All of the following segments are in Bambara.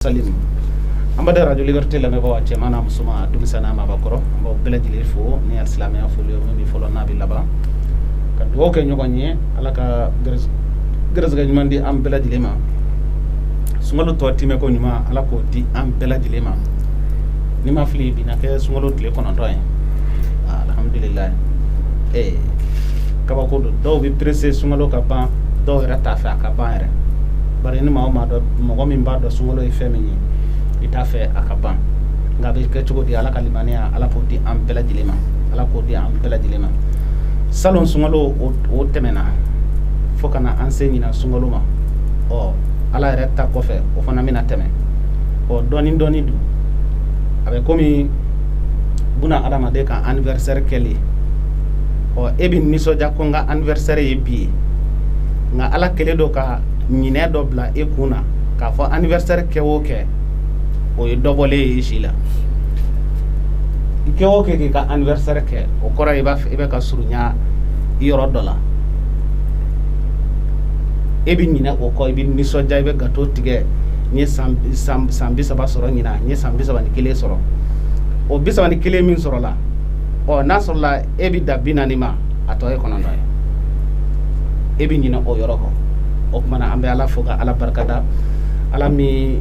Salim ambada radio liberté la me bawa ci manam suma dum sana ma bakoro mbo beladili fo ni islamia fo le mi fo na bi laba kan do ke nyugo nye alaka gres ga nyumandi am beladili ma sungalo to time ko nyuma alako di am beladili ma ni ma fli bi na ke sungalo tele kono to alhamdulillah kaba ko do bi presse sungalo ka ba do rata fa ka ba re bari ni ma do mo min ba do sungalo e femini ita fe akaban ngabe ke tugo di ala kalimania ala ko di am bela dilema ala ko di am bela dilema salon sungalo o temena fokana enseigne sungalo ma o ala reta ko fe o fana mina teme o doni du abe komi buna adama de ka anniversaire keli o ebin niso jakko nga anniversaire e bi nga ala kele do ka nyine do bla e kuna ka fo anniversaire kewo ke o e dobole e shila kewo ke ka anniversaire ke o kora iba ka surunya yoro dola e bi nyine o ko bi ni so jaybe gato tige ni sambi saba soro nyina ni sambi saba ni kele soro o bi saba ni kele min soro la o na soro la e bi dabina ni ma ato e kono ndoy e bi nyine o yoro ko o mana ambe ala foga ala barkada ala mi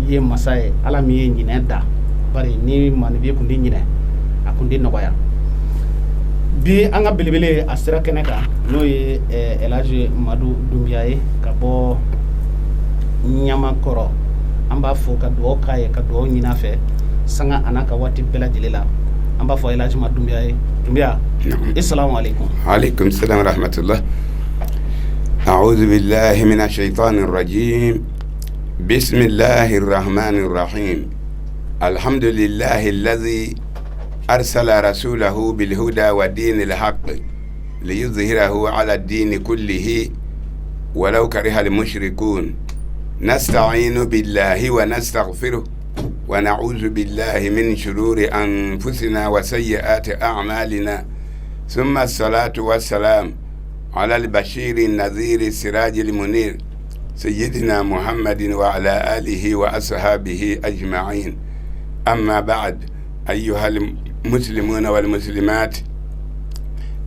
ye masay ala mi ye nyine da bari ni man bi kundi nyine akundi nogoya bi anga bilibele asira keneka no ye elage madu dumbiaye ka bo nyama koro amba foga do kaye ka do nyina fe sanga anaka wati bela jilela amba fo elage madu dumbiaye dumbia assalamu alaikum alaikum salam rahmatullah أعوذ بالله من الشيطان الرجيم بسم الله الرحمن الرحيم الحمد لله الذي أرسل رسوله بالهدى ودين الحق ليظهره على الدين كله ولو كره المشركون نستعين بالله ونستغفره ونعوذ بالله من شرور أنفسنا وسيئات أعمالنا ثم الصلاة والسلام على البشير النذير السراج المنير سيدنا محمد وعلى آله وأصحابه أجمعين أما بعد أيها المسلمون والمسلمات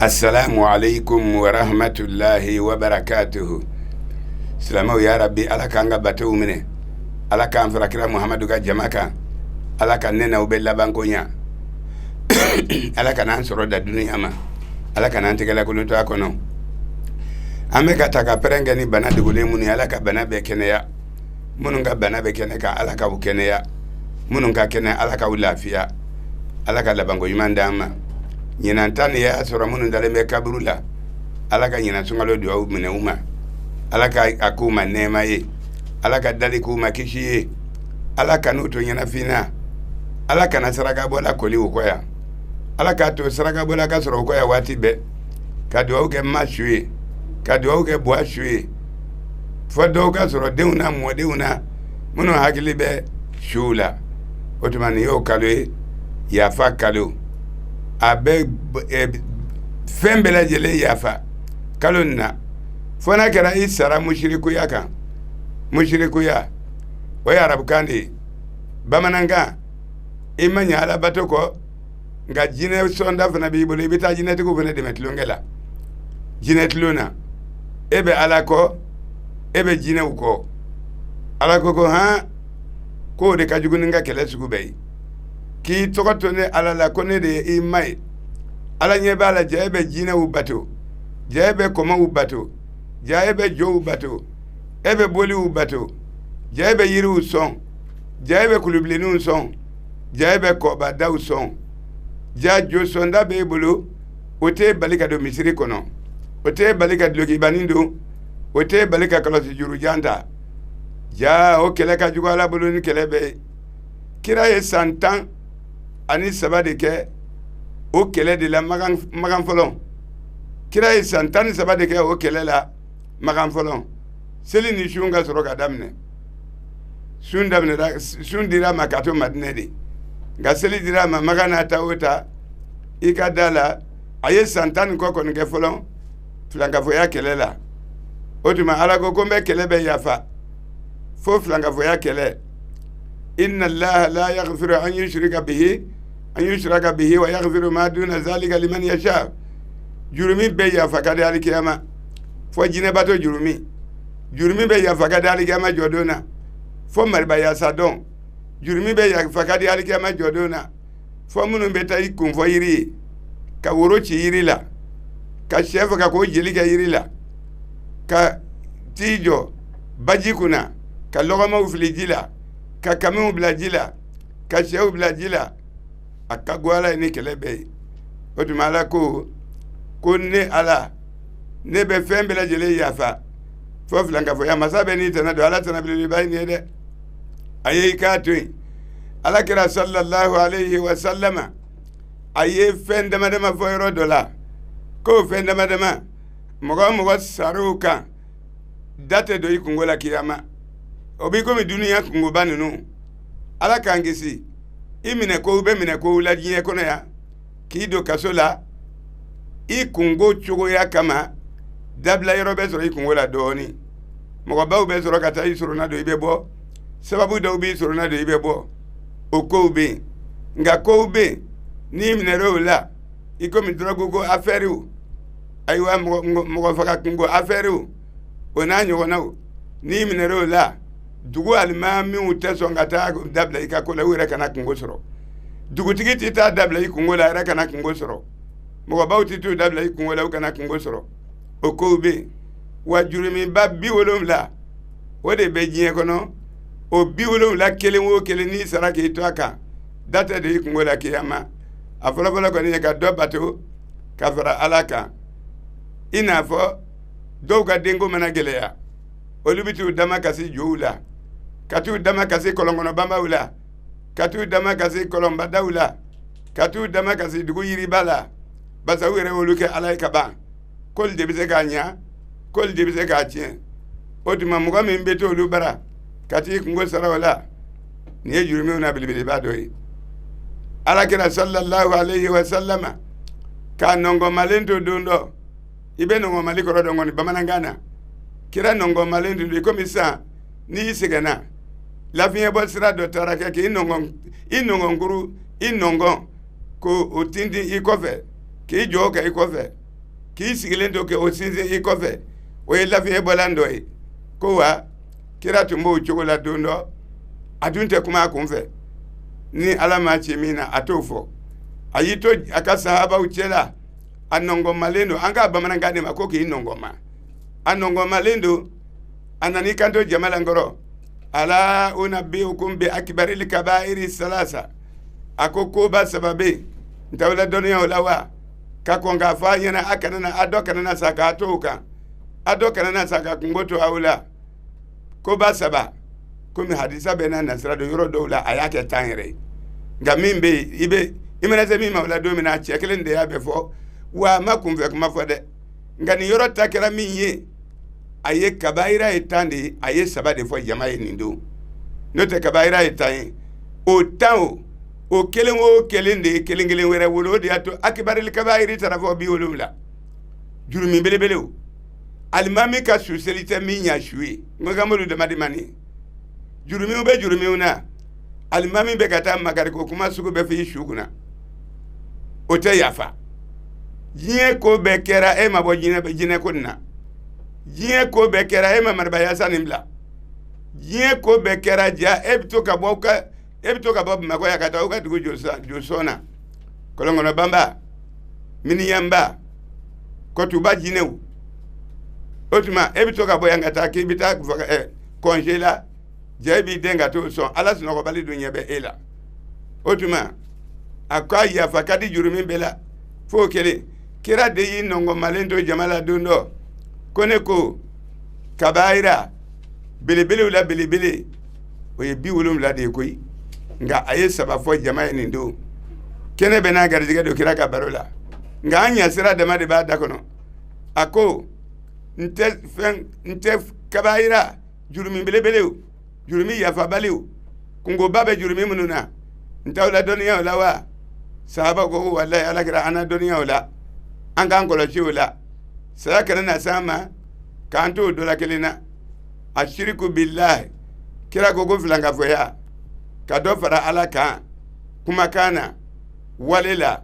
السلام عليكم ورحمة الله وبركاته سلامو يا ربي على كان باتو منه على كان فركرا محمد جماكا على كان ننا وبلا بانكونيا على كان أنصر الدنيا ما على كان أنت كلا كل تأكلوا ame kataka perenge ni bana dugule muni alaka bana be keneya mununga bana be keneka alaka u keneya mununga kene alaka u lafiya alaka labango yimandama nyina ntani ya sura munun dale me kaburula alaka nyina sungalo diwa mune uma alaka akuma nema ye alaka dali kuma kishiye alaka nuto nyina fina alaka na saraka bola koli ukoya alaka to saraka bola ka sura ukoya wati be kadwa uke mashwe kadwa ke boashwe fodo ka soro deuna mo deuna muno hakili be shula otumani yo kalwe ya fa kalo abe fembele jele ya fa kalonna fona kera isara mushriku yaka mushriku ya o ya rabkandi bamananga imanya ala batoko nga jine sonda fana bibolo bita jine tiku fana de metlongela jine tluna ebe alako ebe jine uko alako ko ha ko de kajuguninga kele sugubei ki tokotone alala kone de imai ala nyebe ala jebe jine ubato jebe koma ubato jebe jo ubato ebe boli ubato jebe yiri uson jebe kulublinu uson jebe koba da uson ja jo sonda be bolo ote balika do misiri kono ote balika dloki banindo ote balika kalosi juru janta ja o kele ka jugo ala bolo ni kele be kira ye santan ani sabade ke o kele de la magan folon kira ye santan sabade ke o kele la magan folon seli ni shunga soroka damne sun dira makato madne de ga seli dira ma magana ta ota ikadala aye santan ko kon ke folon flanga foya kele la otuma ala ko kombe kele be yafa fo flanga foya kele inna allaha la yaghfiru an yushraka bihi wa yaghfiru ma duna zalika liman yasha. Jurumi be yafa kadi alikiyama fo jine bato jurumi be yafa kadi alikiyama jodona fo mariba yasa don jurumi be yafa kadi alikiyama jodona fo munu be tayi kun fo yiri ka woro ci yiri la ka shefa ka ko jeli ka yiri la ka tijo baji kuna ka logoma ufili jila ka kamu bila jila ka shehu bila jila akagwala ni kelebe otumala ko ne ala ne be fɛn bɛɛ lajɛlen yafa fo filanka fɔ ya masa bɛ n'i tɛnɛ don ala tɛnɛ belebeleba in ye dɛ a ye i k'a to yen ala kira sallallahu alayhi wa sallama a ye fɛn dama dama fɔ yɔrɔ dɔ la k'o fɛn dama dama mɔgɔ o mɔgɔ sar'o kan da tɛ don i kungo la kiyama o b'i komi duniya kungoba ninnu ala k'an kisi i minɛ kow bɛ minɛ kow la diɲɛ kɔnɔ yan k'i don kaso la i kungo cogoya kama dabila yɔrɔ bɛ sɔrɔ i kungo la dɔɔni mɔgɔbaw bɛ sɔrɔ ka taa i sorona don i bɛ bɔ sababu dɔw b'i sorona don i bɛ bɔ o kow bɛ yen nka kow bɛ yen n'i minɛr'o la i komi dɔrɔgu ko afɛriw ayiwa mɔgɔ faga kungo afɛriw o n'a ɲɔgɔnnaw n'i minɛr'o la dugu alimamiw tɛ sɔn ka taa dabila i ka ko la u yɛrɛ kana kungo sɔrɔ dugutigi tɛ taa dabila i kungo la a yɛrɛ kana kungo sɔrɔ mɔgɔbaw tɛ t'u dabila i kungo la u kana kungo sɔrɔ o kow bɛ yen wa jurumiba 70 o de bɛ diɲɛ kɔnɔ o 70 kelen o kelen n'i sara k'i to a kan da tɛ don i kungo la kiyama a fɔlɔfɔlɔ kɔni ye ka dɔ bato ka fara ala kan i n'a fɔ dɔw ka denko mana gɛlɛya olu bɛ t'u dama kasi jow la ka t'u dama kasi kɔlɔnkɔnɔbanbaw la ka t'u dama kasi kɔlɔnbadaw la ka t'u dama kasi dugu yiriba la basa u yɛrɛ olu kɛ ala ye ka ban k'olu de bɛ se k'a ɲa k'olu de bɛ se k'a tiɲɛ o tuma mɔgɔ min bɛ t'olu bara ka t'i kungo sara o la nin ye jurumiw na belebeleba dɔ ye alakira sallallahu alayhi wa sallama k'a nɔngɔnmalen to don dɔ i bɛ nɔngɔnmali kɔrɔ dɔn kɔni bamanankan na kira nɔngɔnmalen to don komi sisan n'i sɛgɛnna lafiɲɛbɔ sira dɔ taara kɛ k'i nɔngɔnkuru i nɔngɔn k'o tintin i kɔfɛ k'i jɔ kɛ i kɔfɛ k'i sigilen to kɛ o sinsin i kɔfɛ o ye lafiɲɛbɔlan dɔ ye ko wa kira tun b'o cogo la don dɔ a dun tɛ kuma a kun fɛ ni ala ma ci min na a t'o fɔ a y'i to a ka sahabaw cɛ la a nɔngɔnmalen don an ka bamanankan de ma ko k'i nɔngɔnma a nɔngɔnmalen don a nan'i kanto jama la nkɔrɔ ala unabbiukum bi akbaril kabairi salasa a ko koba saba bɛ yen n t'aw la dɔnniya o la wa ka kɔn k'a fɔ a ɲɛna a dɔ kana na sa k'a to o kan a dɔ kana na sa ka kungo to aw la koba saba komi hadisa bɛ n'a nasira don yɔrɔ dɔw la a y'a kɛ 10 yɛrɛ ye nka min bɛ yen i mana se min ma o la don min na cɛ kelen de y'a bɛ fɔ wa a ma kunfɛ kuma fɔ dɛ nka nin yɔrɔ ta kɛra min ye a ye kabayira ye 10 de ye a ye 7 de fɔ jama ye nin don n'o tɛ kabayira ye 10 ye o 10 o kelen o kelen de ye kelen kelen wɛrɛ wolo o de y'a to akibaril kabayiri taara fɔ 70 jurumi belebelew alimami ka su seli tɛ min ɲa su ye n ko kamolu damadi mani jurumiw bɛ jurumiw na alimami bɛ ka taa magariko kuma sugu bɛɛ fɔ i su kunna o tɛ yafa diɲɛ ko bɛɛ kɛra e ma bɔ jinɛ ko nin na diɲɛ ko bɛɛ kɛra e ma maribaya sa nin bila diɲɛ ko bɛɛ kɛra ja e bɛ to ka bɔ Bamakɔ ya ka taa u ka dugu jɔsɔn na kɔlɔnkɔnɔbanba miniyanba kɔtuba jinɛw o tuma e bɛ to ka bɔ yan ka taa k'i bɛ taa kɔnse la ja e b'i den ka t'o sɔn ala sunɔgɔbali dun ɲɛ bɛ e la o tuma a ko a yafa ka di jurumi bɛɛ la f'o kelen kira de y'i nɔngɔnmalen to jama la don dɔ ko ne ko kabayira belebelew la belebele o ye 70 de ye koyi nka a ye 7 fɔ jama ye nin don kɛnɛ bɛ n'a garijɛgɛ don kira ka baro la nka an ɲasira dama de b'a da kɔnɔ a ko n tɛ kabayira jurumi belebelew jurumi yafabaliw kungoba bɛ jurumi minnu na n t'aw la dɔnniya o la wa sahaba ko walayi alakira an na dɔnniya o la an k'an kɔlɔsi o la saya kana na s'an ma k'an to o dɔ la kelen na a shiriku billahi kira ko filankafɔya ka dɔ fara ala kan kumakan na wale la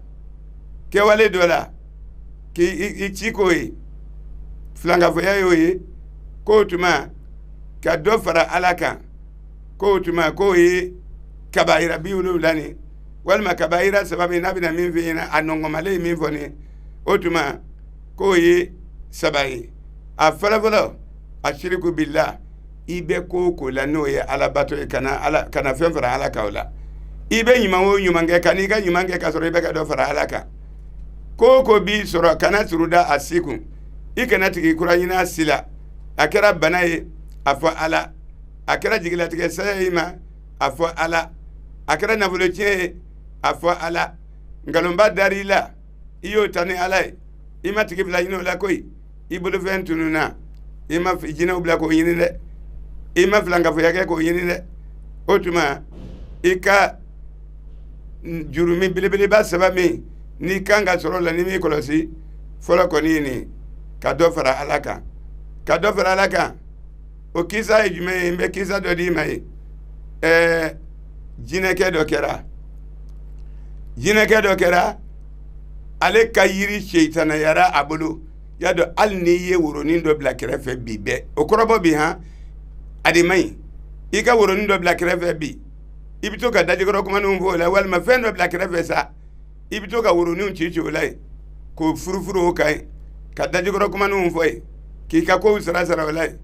kɛwale dɔ la k'i ci k'o ye filankafoya y'o ye k'o tuma ka dɔ fara ala kan k'o tuma k'o ye kabayira 70 ni walima kabayira sababu n'a bɛna min f'i ɲɛna a nɔgɔmalen ye min fɔ ni o tuma k'o ye 3 ye a fɔlɔfɔlɔ a shiriku billah i bɛ ko ko la n'o ye alabato ye kana fɛn fara ala kan o la i bɛ ɲuman o ɲuman kɛ ka n'i ka ɲuman kɛ ka sɔrɔ i bɛ ka dɔ fara ala kan ko ko b'i sɔrɔ kana suruda a si kun i kana tigi kura ɲini a si la a kɛra bana ye a fɔ ala a kɛra jigilatigɛ saya ye ma a fɔ ala a kɛra nafolo tiɲɛ ye a fɔ ala nkalonba dar'i la i y'o ta ni ala ye i ma tigi bila ɲini o la koyi i bolofɛn tununa i ma jinɛw bila k'o ɲini dɛ i ma filankafoya kɛ k'o ɲini dɛ o tuma i ka jurumi belebeleba 3 min n'i kan ka sɔrɔ la ni m'i kɔlɔsi fɔlɔ kɔni ye nin ka dɔ fara ala kan ka dɔ fara ala kan o kisa ye jumɛn ye n bɛ kisa dɔ d'i ma ye jinɛkɛ dɔ kɛra ale ka yiri seitanayara a bolo y'a dɔn hali n'i ye woronin dɔ bila kɛrɛfɛ bi bɛɛ o kɔrɔbɔ bi han a de man ɲi i ka woronin dɔ bila kɛrɛfɛ bi i bɛ to ka dajikɔrɔ kumaninw fɔ o la walima fɛn dɔ bila kɛrɛfɛ sa i bɛ to ka woroninw ci o la yen k'o furufuru o kan yen ka dajikɔrɔ kumaninw fɔ yen k'i ka kow sara o la yen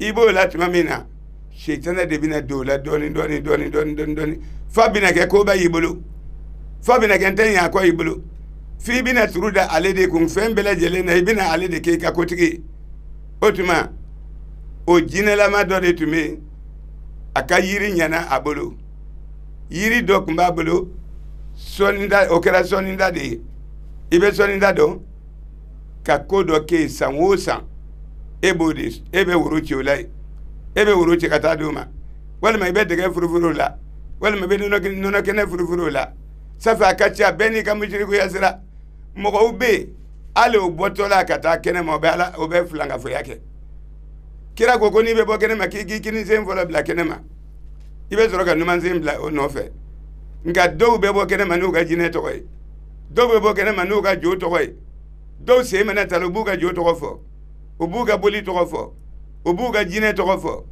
i b'o la tuma min na seitana de bɛna don o la dɔɔni fa bɛna kɛ koba y'i bolo fa bɛna kɛ ntɛn ɲa kɔ y'i bolo f'i bɛna turu da ale de kun fɛn bɛɛ lajɛlen na i bɛna ale de k'i ka kotigi o tuma o jinɛlama dɔ de tun bɛ yen a ka yiri ɲɛna a bolo yiri dɔ tun b'a bolo sɔnida o kɛra sɔnida de ye i bɛ sɔnida dɔn ka ko dɔ kɛ yen san o san e bɛ woro ci o la yen e bɛ woro ci ka taa di o ma walima i bɛ dɛgɛ furufuru o la walima i bɛ nɔnɔ kɛnɛ furufuru o la safi a ka ca bɛɛ n'i ka misirikuya sira mɔgɔw bɛ yen hali o bɔtɔ la ka taa kɛnɛ ma o bɛ filankafoya kɛ kira ko n'i bɛ bɔ kɛnɛ ma k'i kini sen fɔlɔ bila kɛnɛ ma i bɛ sɔrɔ ka numansen bila o nɔfɛ nka dɔw bɛ bɔ kɛnɛ ma n'u ka jinɛ tɔgɔ ye dɔw bɛ bɔ kɛnɛ ma n'u ka jo tɔgɔ ye dɔw sen mana tala u b'u ka jo tɔgɔ fɔ u b'u ka boli tɔgɔ fɔ u b'u ka jinɛ tɔgɔ fɔ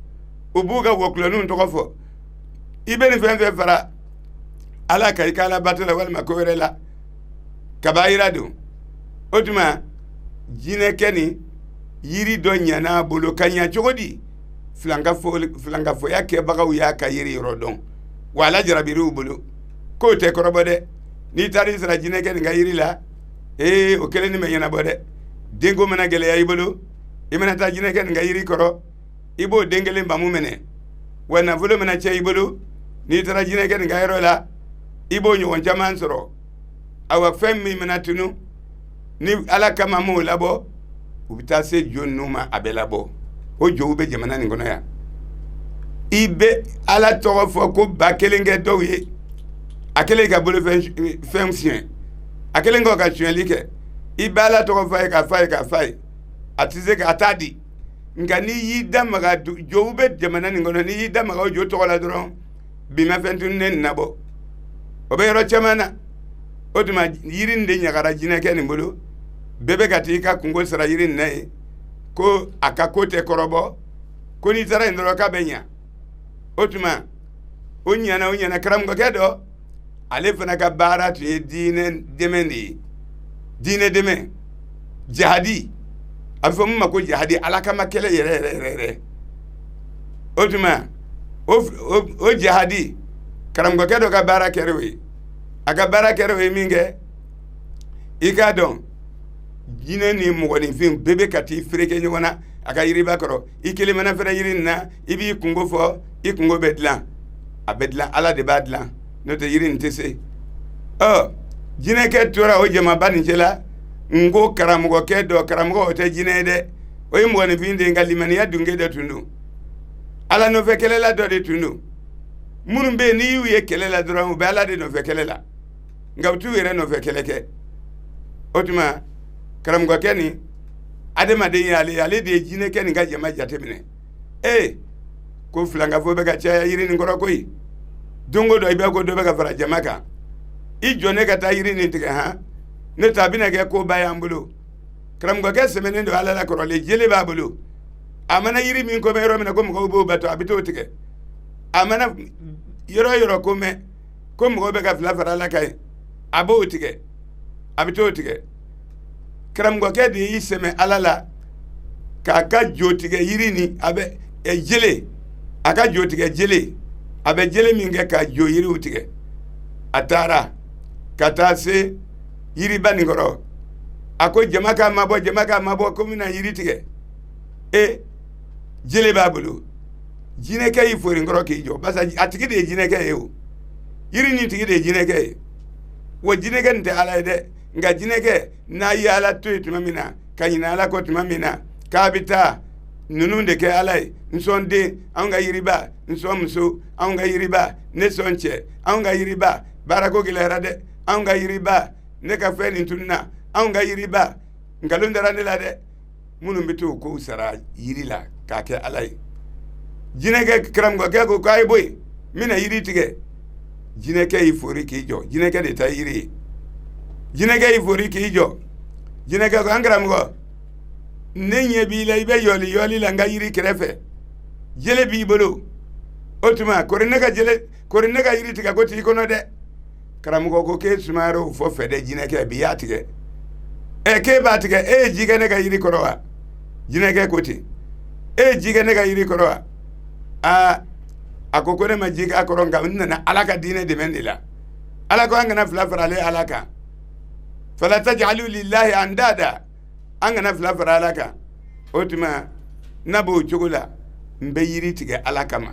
u b'u ka wɔkulɔninw tɔgɔ fɔ i bɛ nin fɛn fɛn fara ala ka i ka ala bato la walima ko wɛrɛ la kabayira don o tuma jinɛkɛ ni yiri dɔ ɲana bolo ka ɲa cogo di filankafoya kɛbagaw y'a ka yiri yɔrɔ dɔn wa ala jarabiriw bolo k'o tɛ kɔrɔbɔ dɛ n'i taara i sara jinɛkɛ nin ka yiri la o kelen nin bɛ ɲɛnabɔ dɛ denko mana gɛlɛya i bolo i mana taa jinɛkɛ nin ka yiri kɔrɔ i b'o den kelen bamu minɛ wa nafolo mana cɛ i bolo n'i taara jinɛkɛ nin ka yɔrɔ la i b'o ɲɔgɔn caman sɔrɔ awa fɛn min mana tunu ni ala kama m'o labɔ u bɛ taa se jo ninnu ma a bɛ labɔ o jow bɛ jamana nin kɔnɔ yan i bɛ ala tɔgɔ fɔ ko ba kelen kɛ dɔw ye a kelen ka bolofɛn siɲɛ a kelen kɔ ka suɲɛli kɛ i bɛ ala tɔgɔ fɔ a ye k'a fɔ a ye a tɛ se k'a t'a di nka n'i y'i da maga jow bɛ jamana nin kɔnɔ n'i y'i da maga o jo tɔgɔ la dɔrɔn bimafɛn tununnen nabɔ o bɛ yɔrɔ caman na o tuma yiri nin de ɲagara jinɛkɛ nin bolo bɛɛ bɛ ka t'i ka kungo sara yiri nin na ye ko a ka ko tɛ kɔrɔbɔ ko n'i taara yen dɔrɔn k'a bɛ ɲa o tuma o ɲana karamɔgɔkɛ dɔ ale fana ka baara tun ye diinɛ dɛmɛ de ye diinɛ dɛmɛ jihadi a bɛ fɔ min ma ko jihadi ala kama kɛlɛ yɛrɛ o tuma o jihadi karamɔgɔkɛ dɔ ka baara kɛra o ye a ka baara kɛra o ye min kɛ i k'a dɔn jinɛ ni mɔgɔninfin bɛɛ bɛ ka t'i fereke ɲɔgɔn na a ka yiriba kɔrɔ i kelen mana fɛnɛ yiri nin na i b'i kungo fɔ i kungo bɛ dilan a bɛ dilan ala de b'a dilan n'o tɛ yiri nin tɛ se jinɛkɛ tora o jamaba nin cɛla n ko karamɔgɔkɛ dɔ karamɔgɔ o tɛ jinɛ ye dɛ o ye mɔgɔninfin de ye nka limaniya dunke de tun don ala nɔfɛ kɛlɛla dɔ de tun don minnu bɛ yen n'i y'u ye kɛlɛ la dɔrɔn u bɛ ala de nɔfɛ kɛlɛ la nka u t'u yɛrɛ nɔfɛ kɛlɛ kɛ o tuma karamɔgɔkɛ nin adamaden ye ale de ye jinɛkɛ nin ka jama jateminɛ ko filankafo bɛ ka caya yiri nin kɔrɔ koyi dongo do ibe ko do be ka fara jama kan i jone ka taa yiri ni tigɛ han ne ta bina kɛ ko ba y'an bolo karamɔgɔ kɛ sɛmɛnen don ala la kɔrɔlen jele b'a bolo a mana yiri min ko mɛ yɔrɔ min na ko mɔgɔw b'o bato a bɛ t'o tigɛ a mana yɔrɔ yɔrɔ ko mɛ ko mɔgɔw bɛ ka fila fara ala ka ye a b'o tigɛ a bɛ t'o tigɛ karamɔgɔkɛ de y'i sɛmɛ ala la k'a ka jo tigɛ yiri ni a bɛ jele a ka jo tigɛ jele a bɛ jele min kɛ ka jo yiriw tigɛ a taara ka taa se yiriba nin kɔrɔ a ko jama k'a mabɔ ko mina yiri tigɛ jele b'a bolo jinɛkɛ y'i fori kɔrɔ k'i jɔ parce que a tigi de ye jinɛkɛ ye o yiri nin tigi de ye jinɛkɛ ye wa jinɛkɛ nin tɛ ala ye dɛ nka jinɛkɛ n'a ye ala to ye tuma min na ka ɲinɛ ala kɔ tuma min na k'a bɛ taa ninnu de kɛ ala ye n sɔn den anw ka yiriba n sɔn muso anw ka yiriba ne sɔn cɛ anw ka yiriba baarako gɛlɛyara dɛ anw ka yiriba ne ka fɛn nin tununa anw ka yiriba nkalon dara ne la dɛ minnu bɛ to k'o sara yiri la k'a kɛ ala ye jinɛkɛ karamɔgɔkɛ ko k'a ye bɔ yen n bɛna yiri tigɛ jinɛkɛ y'i fori k'i jɔ jinɛkɛ de ta yiri ye jinɛkɛ y'i fori k'i jɔ jinɛkɛ ko an karamɔgɔ ne ɲɛ b'i la i bɛ yɔli la n ka yiri kɛrɛfɛ jele b'i bolo o tuma kori ne ka yiri tigɛ ko t'i kɔnɔ dɛ karamɔgɔ ko k'e sumayara o fɔ fɛ dɛ jinɛkɛ bi y'a tigɛ k'e b'a tigɛ e ye ji kɛ ne ka yiri kɔrɔ wa jinɛkɛ ko ten e ye ji kɛ ne ka yiri kɔrɔ wa a ko ne ma ji k'a kɔrɔ nka n nana ala ka diinɛ dɛmɛ de la ala ko an kana fila fara ale ala kan fala taj'alu lillahi andada an kana fila fara ala kan o tuma n'a b'o cogo la n bɛ yiri tigɛ ala kama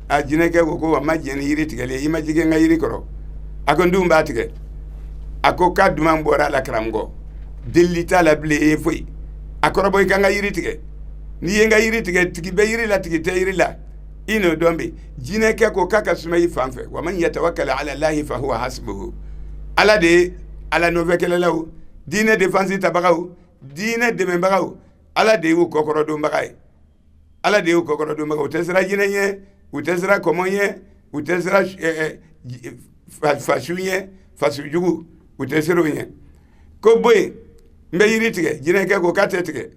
a jinɛkɛ ko wa ma jɛn ni yiri tigɛli i ma ji kɛ n ka yiri kɔrɔ a ko n denw b'a tigɛ a ko k'a duman bɔra a la karamɔgɔ delili t'a la bilen e foyi a kɔrɔbɔ i ka n ka yiri tigɛ n'i ye n ka yiri tigɛ tigi bɛ yiri la tigi tɛ yiri la i n'o dɔn bɛ jinɛkɛ ko k'a ka suma i fan fɛ wa man yatawakkal ala Allahi fa huwa hasbuhu ala de ye ala nɔfɛ kɛlɛlaw diinɛ défense tabagaw diinɛ dɛmɛbagaw ala de y'u kɔkɔrɔdonbaga ye ala de y'u kɔkɔrɔdonbaga u tɛ siran jinɛ ɲɛ u tɛ siran kɔmɔ ɲɛ u tɛ siran fasu ɲɛ fasu jugu u tɛ siran o ɲɛ ko bɔ yen n bɛ yiri tigɛ jinɛkɛ ko k'a tɛ tigɛ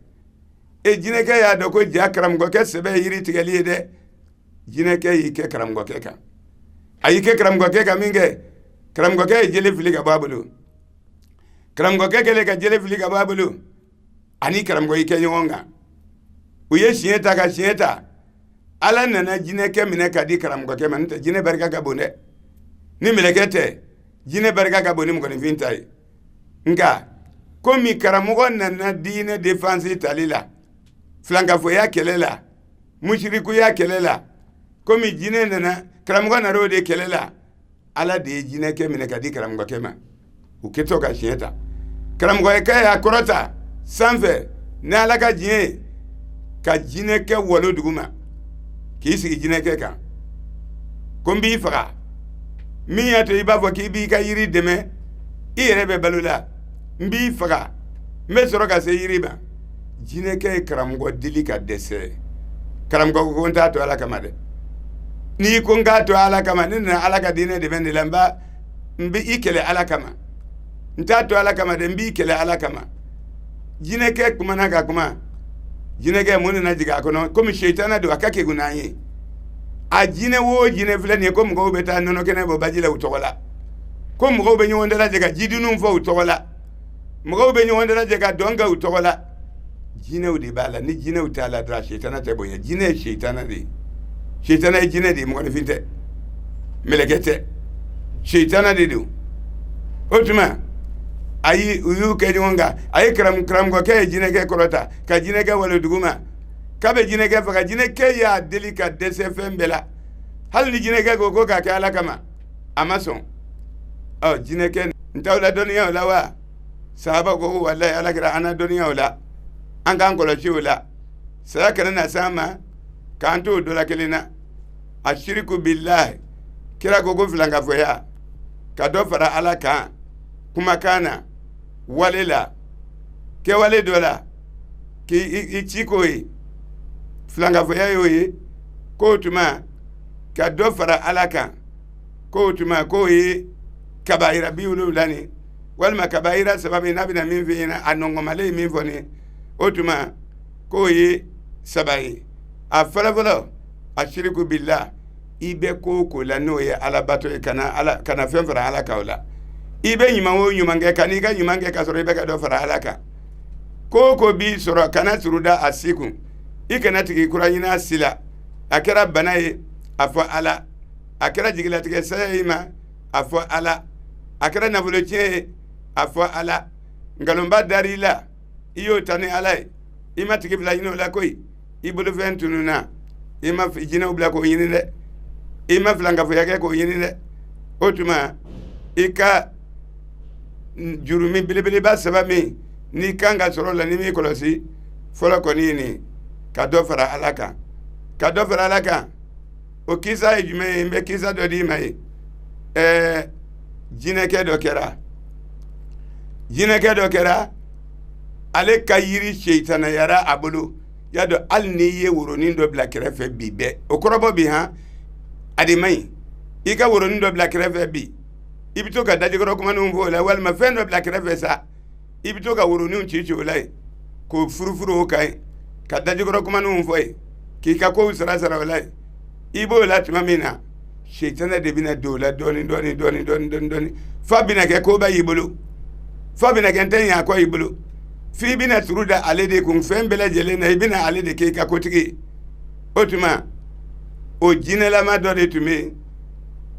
jinɛkɛ y'a dɔn ko ja karamɔgɔkɛ sɛbɛ ye yiri tigɛli ye dɛ jinɛkɛ y'i kɛ karamɔgɔkɛ kan a y'i kɛ karamɔgɔkɛ kan min kɛ karamɔgɔkɛ ye jele fili ka bɔ a bolo karamɔgɔkɛ kɛlen ka jele fili ka bɔ a bolo ani karamɔgɔ y'i kɛ ɲɔgɔn kan u ye siɲɛ ta ka siɲɛ ta ala nana jinɛkɛ minɛ ka di karamɔgɔkɛ ma n'o tɛ jinɛ barika ka bon dɛ ni mɛlɛkɛ tɛ jinɛ barika ka bon ni mɔgɔninfin ta ye nka komi karamɔgɔ nana diinɛ défense tali la filankafoya kɛlɛ la musirikuya kɛlɛ la komi jinɛ nana karamɔgɔ nana o de kɛlɛ la ala de ye jinɛkɛ minɛ ka di karamɔgɔkɛ ma u kɛtɔ ka siɲɛ ta karamɔgɔkɛ y'a kɔrɔta sanfɛ ni ala ka diɲɛ ye ka jinɛkɛ walo duguma k'i sigi jinɛkɛ kan ko n b'i faga min y'a to i b'a fɔ k'i b'i ka yiri dɛmɛ i yɛrɛ bɛ balo la n b'i faga n bɛ sɔrɔ ka se yiri ma jinɛkɛ ye karamɔgɔ deli ka dɛsɛ karamɔgɔ ko n t'a to ala kama dɛ n'i ko n k'a to ala kama ne nana ala ka diinɛ dɛmɛ de la n bɛ i kɛlɛ ala kama n t'a to ala kama dɛ n b'i kɛlɛ ala kama jinɛkɛ kumana ka kuma jinɛkɛ mun nana jigin a kɔnɔ komi seitana don a ka kegu n'an ye a jinɛ o jinɛ filɛ nin ye ko mɔgɔw bɛ taa nɔnɔ kɛnɛ bɔ baji la u tɔgɔ la ko mɔgɔw bɛ ɲɔgɔn dalajɛ ka jiduniw fɔ u tɔgɔ la mɔgɔw bɛ ɲɔgɔn dalajɛ ka dɔn kɛ u tɔgɔ la jinɛw de b'a la ni jinɛw t'a la dɔrɔn seitana tɛ bonya jinɛ ye seitana de ye seitana ye jinɛ de ye mɔgɔninfin tɛ mɛlɛkɛ tɛ seitana de don o tuma ayi u y'u kɛ ɲɔgɔn kan a ye karamɔgɔkɛ ye jinɛkɛ kɔrɔta ka jinɛkɛ wale dugu ma k'a bɛ jinɛkɛ faga jinɛkɛ y'a deli ka dɛsɛ fɛn bɛɛ la hali ni jinɛkɛ ko k'a kɛ ala kama a ma sɔn jinɛkɛ n t'aw la dɔnniya o la wa sahaba ko walayi alakira an na dɔnniya o la an k'an kɔlɔsi o la saya kana na s'an ma k'an to o dɔ la kelen na a shiriku bilahi kira ko filankafoya ka dɔ fara ala kan kumakan na wale la kɛwale dɔ la k'i ci k'o ye filankafoya y'o ye k'o tuma ka dɔ fara ala kan ko tuma ko ye kabaira bi wolulani walma kabaira sababu nabina min fi ina anongomale min foni o tuma ko ye sabai a fala ashiriku billah ibe ko la no ye alabato kana fen fara ala kaula ibe nyumange kanika nyumange kasoro ibe ka do fara ala ka ko bi soro kana suruda asiku ikana tigi kuranyina sila akera banaye afo ala akera jigila tige sayima afo ala akera navuloche afo ala ngalomba darila iyo tani ala ima tigi bila yino la koy ibulu ventununa ima jina ubla ko yini de ima flanga fo yake ko yini de otuma ika jurumi bilibili ba sabami ni kanga soro la ni mi kolosi fola ko ni ka do fara alaka o kisa jume mbe kisa do di mai jineke do kera ale ka yiri sheitana yara abulu ya do alni ye woronin do bla krefe bibe o korobo bi ha adi mai ika woronin do bla krefe bi ibito ka daji goro kuma no vola wal ma fen do bla krefe sa ibito ka woronin chichi olai ko furufuru kai ka daji goro kuma no foi ki ka ko sara olai ibo la tumamina sheitana de bina dola doni fa bina ke ko ba yibulu fa bina ke tan ya ko yibulu fi bina turuda alede kun fembele jele na bina alede ke ka kotigi otuma o jinela ma do de tumi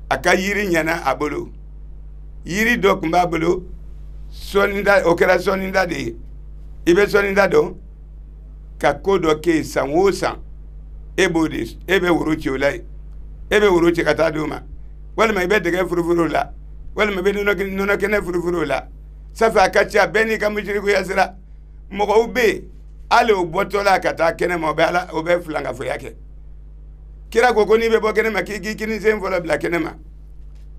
aka yiri nyana abulu yiri do kumba abulu soninda okera soninda de ibe soninda do ka kodo ke sanwosa ebodis ebe wuruchi ulai ebe wuruchi kata duma wala ma ibe dege furufuru la wala ma be nono kene furufuru la safa akacha beni kamujiriku yasira mogo ube ale obotola kata kene mo bala obe flanga fo yake kira gogo ni be bo kene ma kini sem fola bla kene ma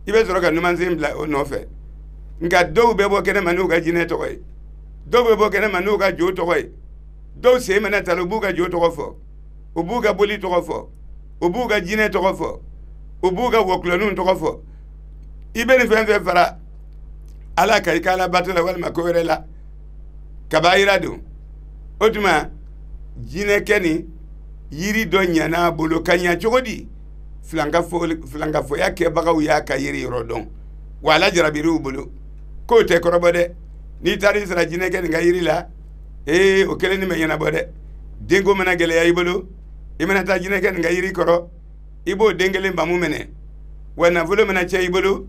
ibe zoro ka numan sem bla o nofe nga do be bo kene ma no ga jine to koy do be bo kene ma no ga jo to koy do se mena talo buga jo to fo obuga boli to fo obuga jine to fo obuga woklonun to fo ibe ni fen fara ala kai kala batala wal makorela kabaira do otuma jine keni yiri do nyana bolo kanya chogodi flanga fo yake bagaw ya ka yiri rodon wala jarabiru bolo ko te korobode ni tari sra jine keni ga yiri la o kele ni menyana bode dengo mena gele ya ibolo imena ta jine keni ga yiri koro ibo dengele mbamu mene wana volo mena che ibolo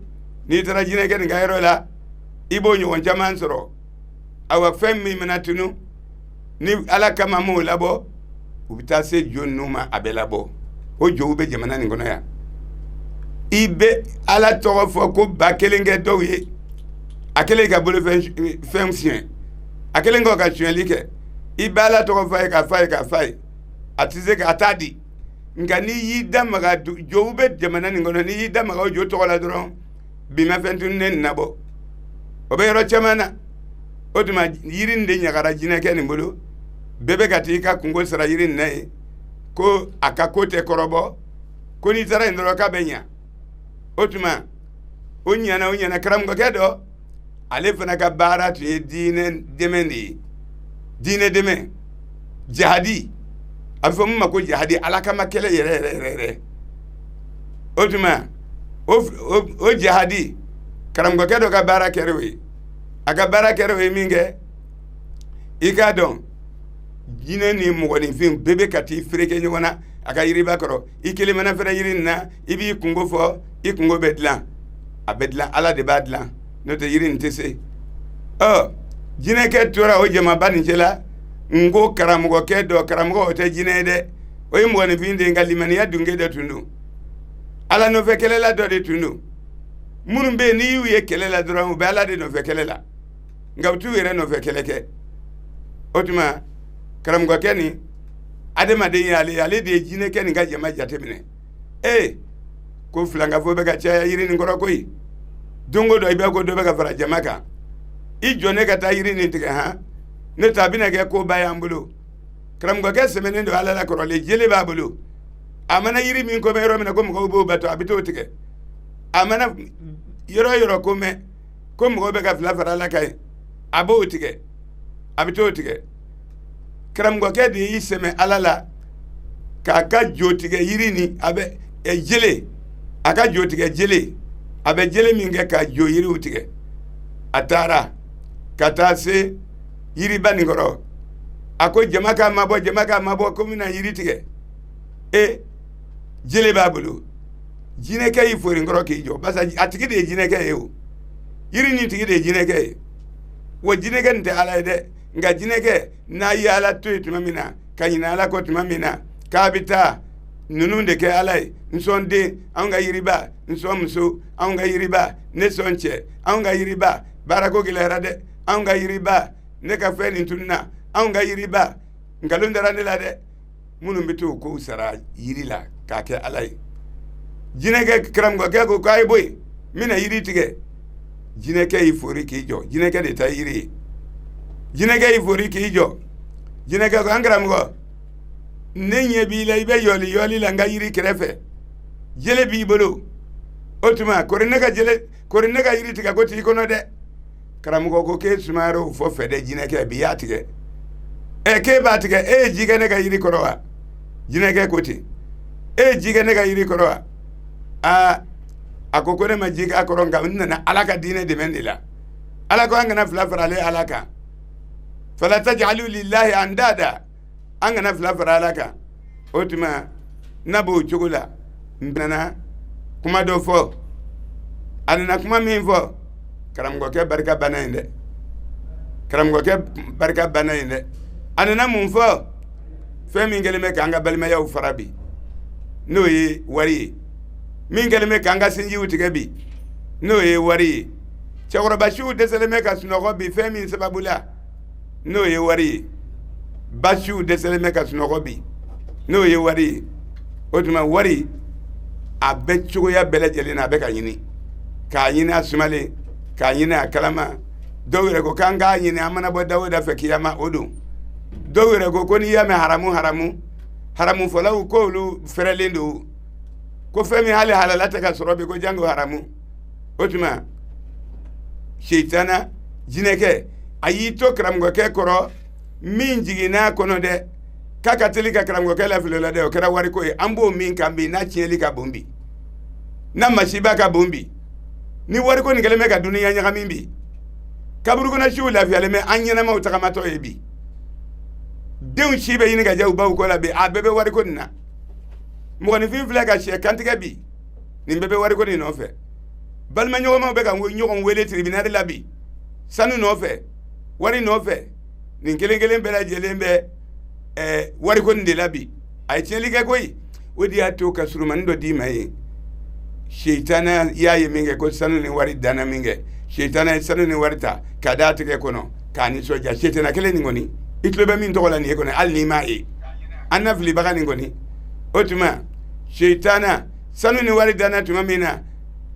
ni tara jine keni ga yero la ibo nyon jaman soro awa femmi menatunu ni ala kama mo labo ubita se jonuma abelabo o joube jamana ngono ya ibe ala tofo ko bakelenge dowe akele ga bolo fensien akele ngo ka chuelike ibe ala tofo ka fai atize ka atadi ngani yida maga joube jamana ngono ni yida maga o jo to la dron bima fentun nen nabo obero chamana otuma yirin de nyagara jina keni mbulu bebe gati ka kungo sara yirin nae ko aka kote korobo ko ni tara indro ka benya otuma onya na karam go kedo ale fana ka bara tu dine deme jihadi afo mma ko jihadi alaka makele yere otuma o jihadi karam go kedo ka bara kerewe aga bara kerewe minge ikadon jine ni mogoni fin bebe kati freke nyona aka yiri bakoro ikele mana fere yiri na ibi kungo fo ikungo bedlan abedlan ala de badlan no te yiri ntese jine ke tora o jema bani chela ngo karamugo ke do karamugo te jine de o mogoni fin de ngalimani ya dunge de tundu ala no fekele la do de tundu munumbe ni yuye kele la dro be ala de no fekele la ngawtu were no fekeleke otuma karam go keni adema de yale de jine keni ga jama jatemine ko flanga fo be ga cha yiri ni ngoro koyi dongo do ibe ko do be ga fara jamaka i jone ga ta yiri ni tiga ha ne tabina ga ko baya ambulo karam go ke semene do ala la ko le jele babulu amana yiri min ko be ro mina ko mo bo bato abito tige amana yoro kome ko mo be ka fila fara la kai abo tige abito tige karamgo ke di iseme alala ka jotige yirini abe jele aka jotige jele abe jele minge ka jo yiri utige atara kata se yiri bani ngoro ako jamaka mabo ko mina yiri tige jele babulu jine kay fori ngoro ki jo basa atigi de jine kay yo yiri ni tigi de jine kay wo jine ke nte ala de nga jine ke na yi ala to tuma mina kanyina ala ko tuma mina kabita nunu de ke ala nsonde anga yiri ba nsomso anga yiri ba ne sonche anga yiri ba barako gilera de anga yiri ba ne ka fe ni tunna anga yiri ba ngalundara ne la de munu bitu ko sara yiri la ka ke ala jine ke kramgo ke ko kai boy mina yiri tige jine ke ifori ki jo jine ke de ta yiri jine ke ifori ki jo jine ke ko angram go nenye bi la ibe yoli la nga yiri krefe jele bi bolo otuma korine ka yiri tige ko ti kono de kram go ko ke sumaro fo fede jine ke bi yatige ke ba tige jige ne ka yiri korowa jine ke koti jige ne ka yiri korowa akoko ne ma jiga koronga nana alaka dine de mendila alako angana fla farale alaka fala taj'alu lillahi andada angana fla faralaka otuma nabo chugula nana kuma do fo anana kuma min fo karamgo ke barka banande anana mun fo femi ngeleme kanga balma yaw farabi no yi wari min geleme kanga sinji utige bi no ye wari chakoro bashu deseleme ka sunogo bi femi sababula no ye wari bashu deseleme ka sunogo bi no ye wari otuma wari abe chugo ya bele jelina abe ka yini asumale ka yini akalama dowere ko kanga yini amana bo dawda fe kiyama odu dowere ko koni yame haramu folau ko lu ferelendo ko femi hali halalata ka sorobe ko jango haramu otuma sheitana jineke ayi to kramgo ke koro min jigina kono de kaka telika kramgo ke la filola de o kera wari ko ambo min kambi na chieli ka bombi na mashiba ka bombi ni wari ko ni geleme ka duniya nya kamimbi kaburu ko na shu la fiale me anyana ma utaka mato ebi deun shibe yini ga jaw baw ko la be abebe wari ko na mo ni fin fila ka she kantiga bi ni bebe wari ko ni no fe balma nyogo ma be ka nyogo wele tribunal la bi sanu no fe wari no fe ni gelengelen be la jelembe wari ko ndi la bi ay tieli ga koy wodi ato ka suruman do di mai sheitana yaye minge ko sanu ni wari dana minge sheitana sanu ni warta kada tike kono kani soja sheitana kele ni ngoni itlobe min to la ni kono al ni mai anafli baga ni ngoni otuma sheitana sanu ni wari dana tuma mina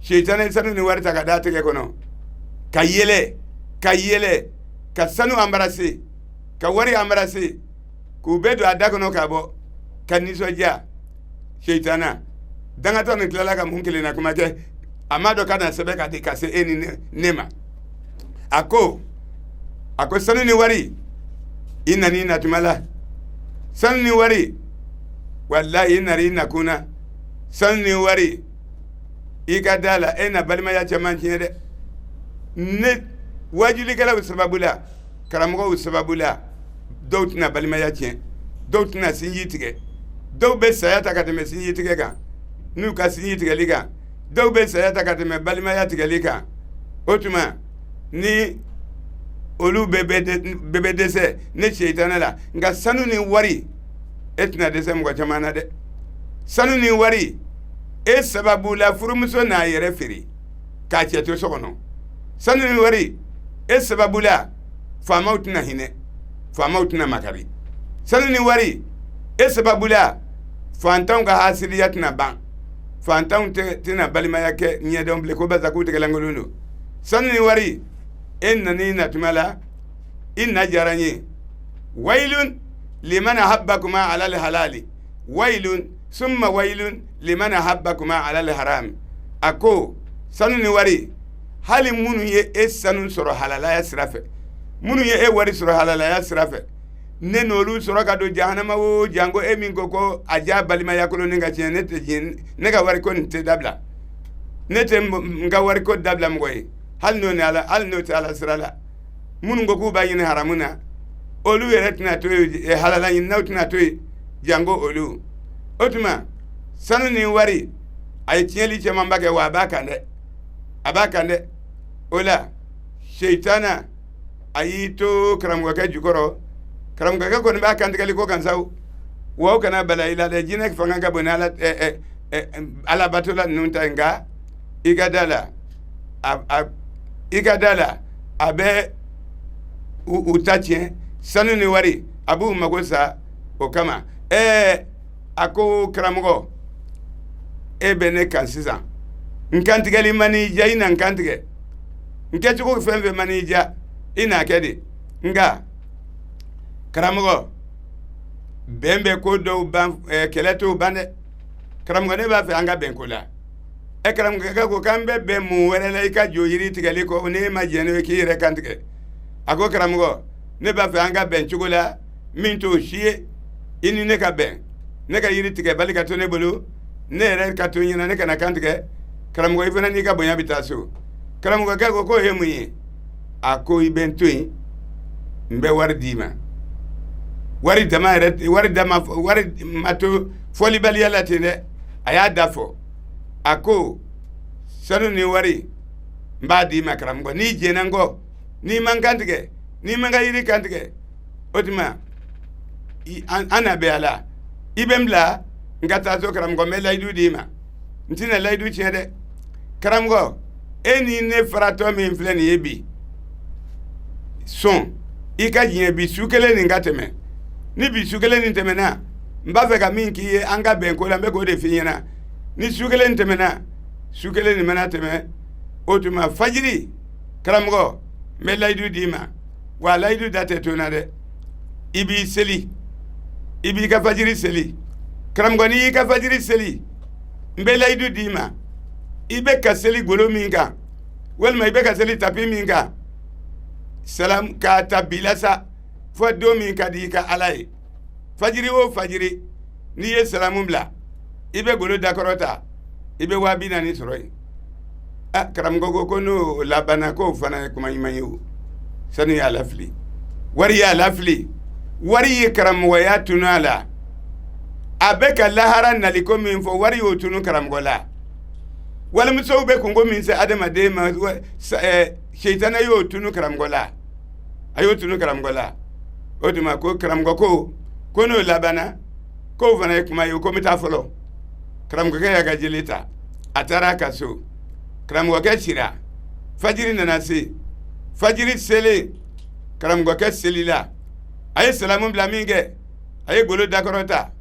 sheitana sanu ni wari takada tike kono ka yele ka sanu ambarase ka wari ambarase ku bedo adakono kabo kaniso ja sheitana danga to ni klala ka munkele na kuma ke amado kana sebe ka de kase eni nema ako sanu ni wari inani na tumala sanu ni wari wallahi nari nakuna sanni wari ikadala ena balima ya chamanchi de ne wajuli kala usbabula karamugo usbabula dotna balima ya chen dotna sinyitige do be sayata kateme sinyitige ka nu ka sinyitige liga do be sayata kateme balima ya tige liga otuma ni olu bebe dese ne sheitana la nga sanu ni wari etna dese mko chamana de sanu ni wari sababu la furumuso na yere firi ka cheto sokono sanu ni wari sababu la famautina hine famautina makari sanu ni wari sababu la fantan ka hasiliyatna ban fantan tina balima yake nyedon ble ko baza ku tegelangolundo sanu ni wari enna natmala inna jaranye wailun liman habbakuma ala alhalali wailun summa wailun liman habbakuma ala alharam ako sanu ni wari hali minnu ye e sanu sɔrɔ halalaya sira fɛ minnu ye e wari sɔrɔ halalaya sira fɛ ne n'olu sɔrɔ ka don jahanama o janko e min ko a diya balimaya kolonin ka tiɲɛ ne tɛ diɲɛ ne ka wari ko nin tɛ dabila ne tɛ n ka wari ko dabila mɔgɔ ye hali n'o tɛ ala sira la minnu ko k'u b'a ɲini haramu na olu yɛrɛ tɛna to yen halala ɲininaw tɛna to yen janko olu o tuma sanu ni wari a ye tiɲɛli camanba kɛ wa a b'a kan dɛ o la seitana a y'i to karamɔgɔkɛ jukɔrɔ karamɔgɔkɛ kɔni b'a kantigɛli ko kan sawo wa o kana bala i la dɛ jinɛ fanga ka bon ni ala batola ninnu ta nka i ka da la a bɛ u ta tiɲɛ sanu ni wari a b'u mago sa o kama a ko karamɔgɔ e bɛ ne kan sisan n kantigɛli ma n'i diya i na n kantigɛ n kɛcogo fɛn fɛn ma n'i diya i n'a kɛ de nka karamɔgɔ bɛn bɛ ko dɔw ban kɛlɛ t'o ban dɛ karamɔgɔ ne b'a fɛ an ka bɛn ko la karamɔgɔkɛ ko k'an bɛ bɛn mun wɛrɛ la i ka jɔ yiri tigɛli kɔ ne ma jɛn n'o ye k'i yɛrɛ kantigɛ a ko karamɔgɔ ne b'a fɛ an ka bɛn cogo la min t'o si ye i ni ne ka bɛn ne ka yiri tigɛ bali ka to ne bolo ne yɛrɛ ka to ɲɛna ne kana kantigɛ karamɔgɔ i fana n'i ka bonya bɛ taa so karamɔgɔkɛ ko k'o ye mun ye a ko i bɛ n to yen n bɛ wari d'i ma wari ma to fɔlibaliya la ten dɛ a y'a da fɔ a ko sanu ni wari n b'a d'i ma karamɔgɔ n'i jɛnna n kɔ n'i ma n kantigɛ n'i ma n ka yiri kantigɛ o tuma an na bɛn a la i bɛ n bila n ka taa so karamɔgɔ n bɛ layidu d'i ma n tɛna layidu tiɲɛ dɛ karamɔgɔ e ni ne faratɔ min filɛ nin ye bi sɔn i ka diɲɛ bi su kelen nin ka tɛmɛ ni bi su kelen nin tɛmɛna n b'a fɛ ka min k'i ye an ka bɛn ko la n bɛ k'o de f'i ɲɛna ni su kelen tɛmɛna su kelen nin mana tɛmɛ o tuma fajiri karamɔgɔ n bɛ layidu d'i ma wa layidu da tɛ to n na dɛ i b'i seli i b'i ka fajiri seli karamɔgɔ n'i y'i ka fajiri seli n bɛ layidu d'i ma i bɛ ka seli golo min kan walima i bɛ ka seli tapi min kan salam k'a ta bi la sa fo don min ka di i ka ala ye fajiri o fajiri n'i ye salamu bila i bɛ golo dakɔrɔ ta i bɛ 40,000 sɔrɔ yen karamɔgɔ ko n'o labanna k'o fana ye kuma ɲuman ye o sani y'a lafili wari y'a lafili wari ye karamɔgɔya tunu a la a bɛ ka lahara naliko min fɔ wari y'o tunu karamɔgɔ la walimusow bɛ kungo min se adamaden ma seitana y'o tunu karamɔgɔ la a y'o tunu karamɔgɔ la o tuma ko karamɔgɔ ko n'o labanna k'o fana ye kuma ye ko n bɛ taa fɔlɔ karamɔgɔkɛ y'a ka jeli ta a taara a ka so karamɔgɔkɛ cira fajiri nana se fajiri selen karamɔgɔkɛ selila a ye salamu bila min kɛ a ye golo dakɔrɔ ta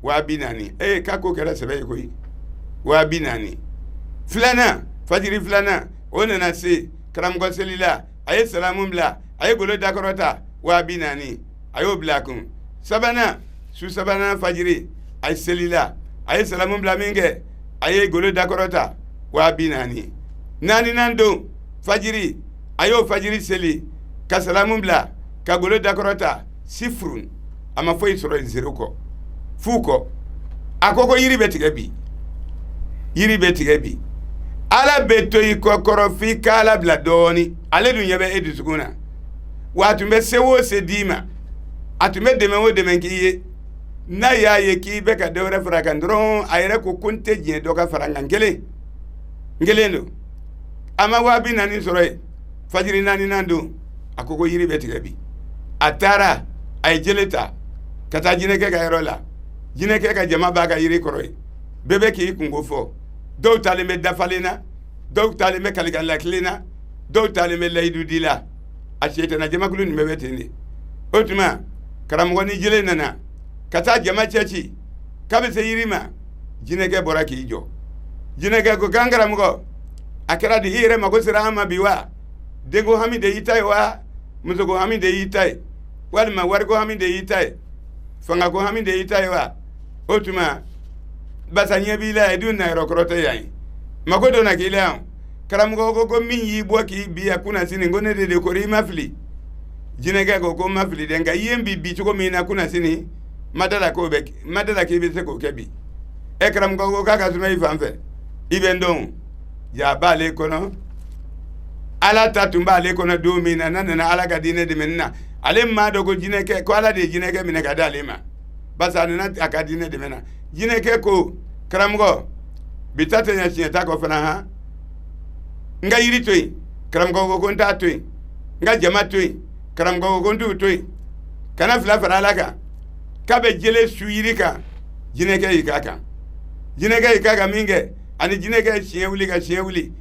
40,000 k'a ko kɛra sɛbɛ ye koyi 40,000 filanan fajiri filanan o nana se karamɔgɔ selila a ye salamu bila a ye golo dakɔrɔ ta 40,000 a y'o bila a kun sabanan su sabanan fajiri a ye selila a ye salamu bila min kɛ a ye golo dakɔrɔ ta 40,000 naaninan don fajiri a y'o fajiri seli ka salamu bila ka golo dakɔrɔ ta sifurun a ma foyi sɔrɔ zero kɔ fu kɔ a ko yiri bɛ tigɛ bi ala bɛ to i kɔ kɔrɔ f'i ka ala bila dɔɔni ale dun ɲɛ bɛ e dusukun na wa a tun bɛ se o se d'i ma a tun bɛ dɛmɛ o dɛmɛ k'i ye n'a y'a ye k'i bɛ ka dɔ wɛrɛ fara kan dɔrɔn a yɛrɛ ko n tɛ diɲɛ dɔ ka fara n kelen don a ma 40,000 sɔrɔ yen fajiri naaninan don a ko yiri bɛ tigɛ bi a taara a ye jele ta ka taa jinɛkɛ ka yɔrɔ la jinɛkɛ ka jama b'a ka yiri kɔrɔ ye bɛɛ bɛ k'i kungo fɔ dɔw talen bɛ dafalen na dɔw talen bɛ kalikanlakile na dɔw talen bɛ layidu di la a seetana jamakulu nin bɛɛ bɛ ten de o tuma karamɔgɔ ni jele nana ka taa jama cɛci k'a bɛ se yiri ma jinɛkɛ bɔra k'i jɔ jinɛkɛ ko k'an karamɔgɔ a kɛra di i yɛrɛ mago sera an ma bi wa denko hami de y'i ta ye wa musoko hami de y'i ta ye walima wariko hami de y'i ta ye fangako hami de y'i ta ye wa o tuma basa ɲɛ b'i la ye dun na yɔrɔ kɔrɔ tɛ yan ye mako dɔ na k'i la yan karamgo ko min yi boki biya kuna sini ngone de ko ri mafli jineke ko mafli de nga yembi bi to ko mina kuna sini madala ko be madala ke be se ko kebi e karamgo ko kaka suma ifanfe ibendon ya bale kono ala tatumba ale kono do mina nana ala ga dine de menna ale ma do ko jineke ko ala de jineke mina ga dale ma basa nana akadine de mena jineke ko karamgo bitate nya chieta ko fana ha nga yiri toy karamgo ko nta toy nga jama toy karamgo ko ntu toy kana fila fara alaka kabe jele suyiri ka jineke ikaka minge ani jineke chiewuli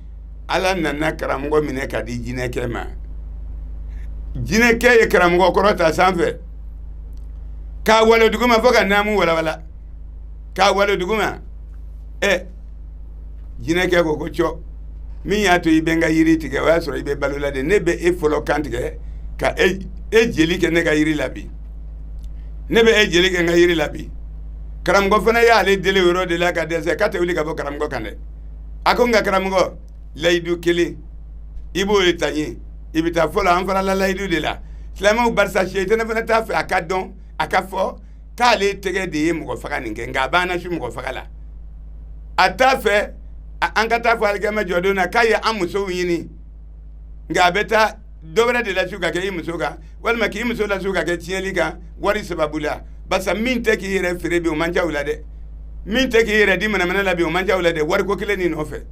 ala nana karamgo mine ka di jineke ma jineke ye karamgo korota sanfe ka wala duguma foka namu wala ka wala duguma jineke ko cho min ya to ibenga yiri tige wa so ibe balula de nebe e folo kantige ka jeli ke ne ga yiri labi nebe jeli ke ga yiri labi karamgo fana ya ale dele woro de la ka de se ka te wuli ka bo karamgo kande akonga karamgo laidu kele ibo etanye ibita folo an fara la laidu de la slama barsa sheytana fana ta fa akadon akafo ka ale tege de mo faga ninge nga bana shu mo faga la atafe an ka taa fɔ alikɛmɛ jɔdon na k'a ye an musow ɲini nka a bɛ taa dɔwɛrɛ de la su ka kɛ i muso kan walima k'i muso la su ka kɛ tiɲɛli kan wari sababu la barisa min tɛ k'i yɛrɛ feere bi o man ca u la dɛ min tɛ k'i yɛrɛ di manamana la bi o man ca u la dɛ wariko kelen nin nɔfɛ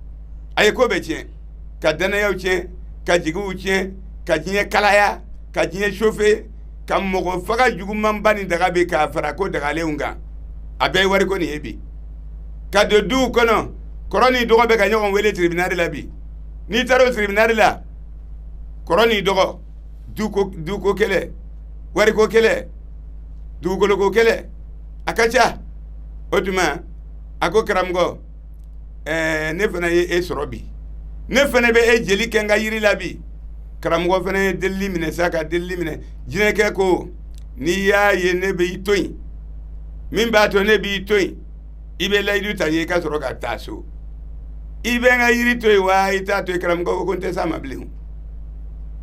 a ye ko bɛɛ tiɲɛ ka danayaw tiɲɛ ka jigiw tiɲɛ ka diɲɛ kalaya ka diɲɛ sofe ka mɔgɔ faga jugumanba ni daga bi k'a fara ko dagalenw kan a bɛɛ ye wariko nin ye bi ka don duw kɔnɔ kɔrɔ ni dɔgɔ bɛ ka ɲɔgɔn wele tribunal la bi n'i taara o tribunal la kɔrɔ ni dɔgɔ duko kɛlɛ wariko kɛlɛ dugukoloko kɛlɛ a ka ca o tuma a ko karamɔgɔ ne fana ye e sɔrɔ bi ne fana bɛ e jeli kɛ n ka yiri la bi karamɔgɔ fana ye delili minɛ sa ka delili minɛ jinɛkɛ ko n'i y'a ye ne b'i to yen min b'a to ne b'i to yen i bɛ layidu ta ye i ka sɔrɔ ka taa so i bɛ n ka yiri to yen wa i t'a to yen karamɔgɔ ko n tɛ s'a ma bilen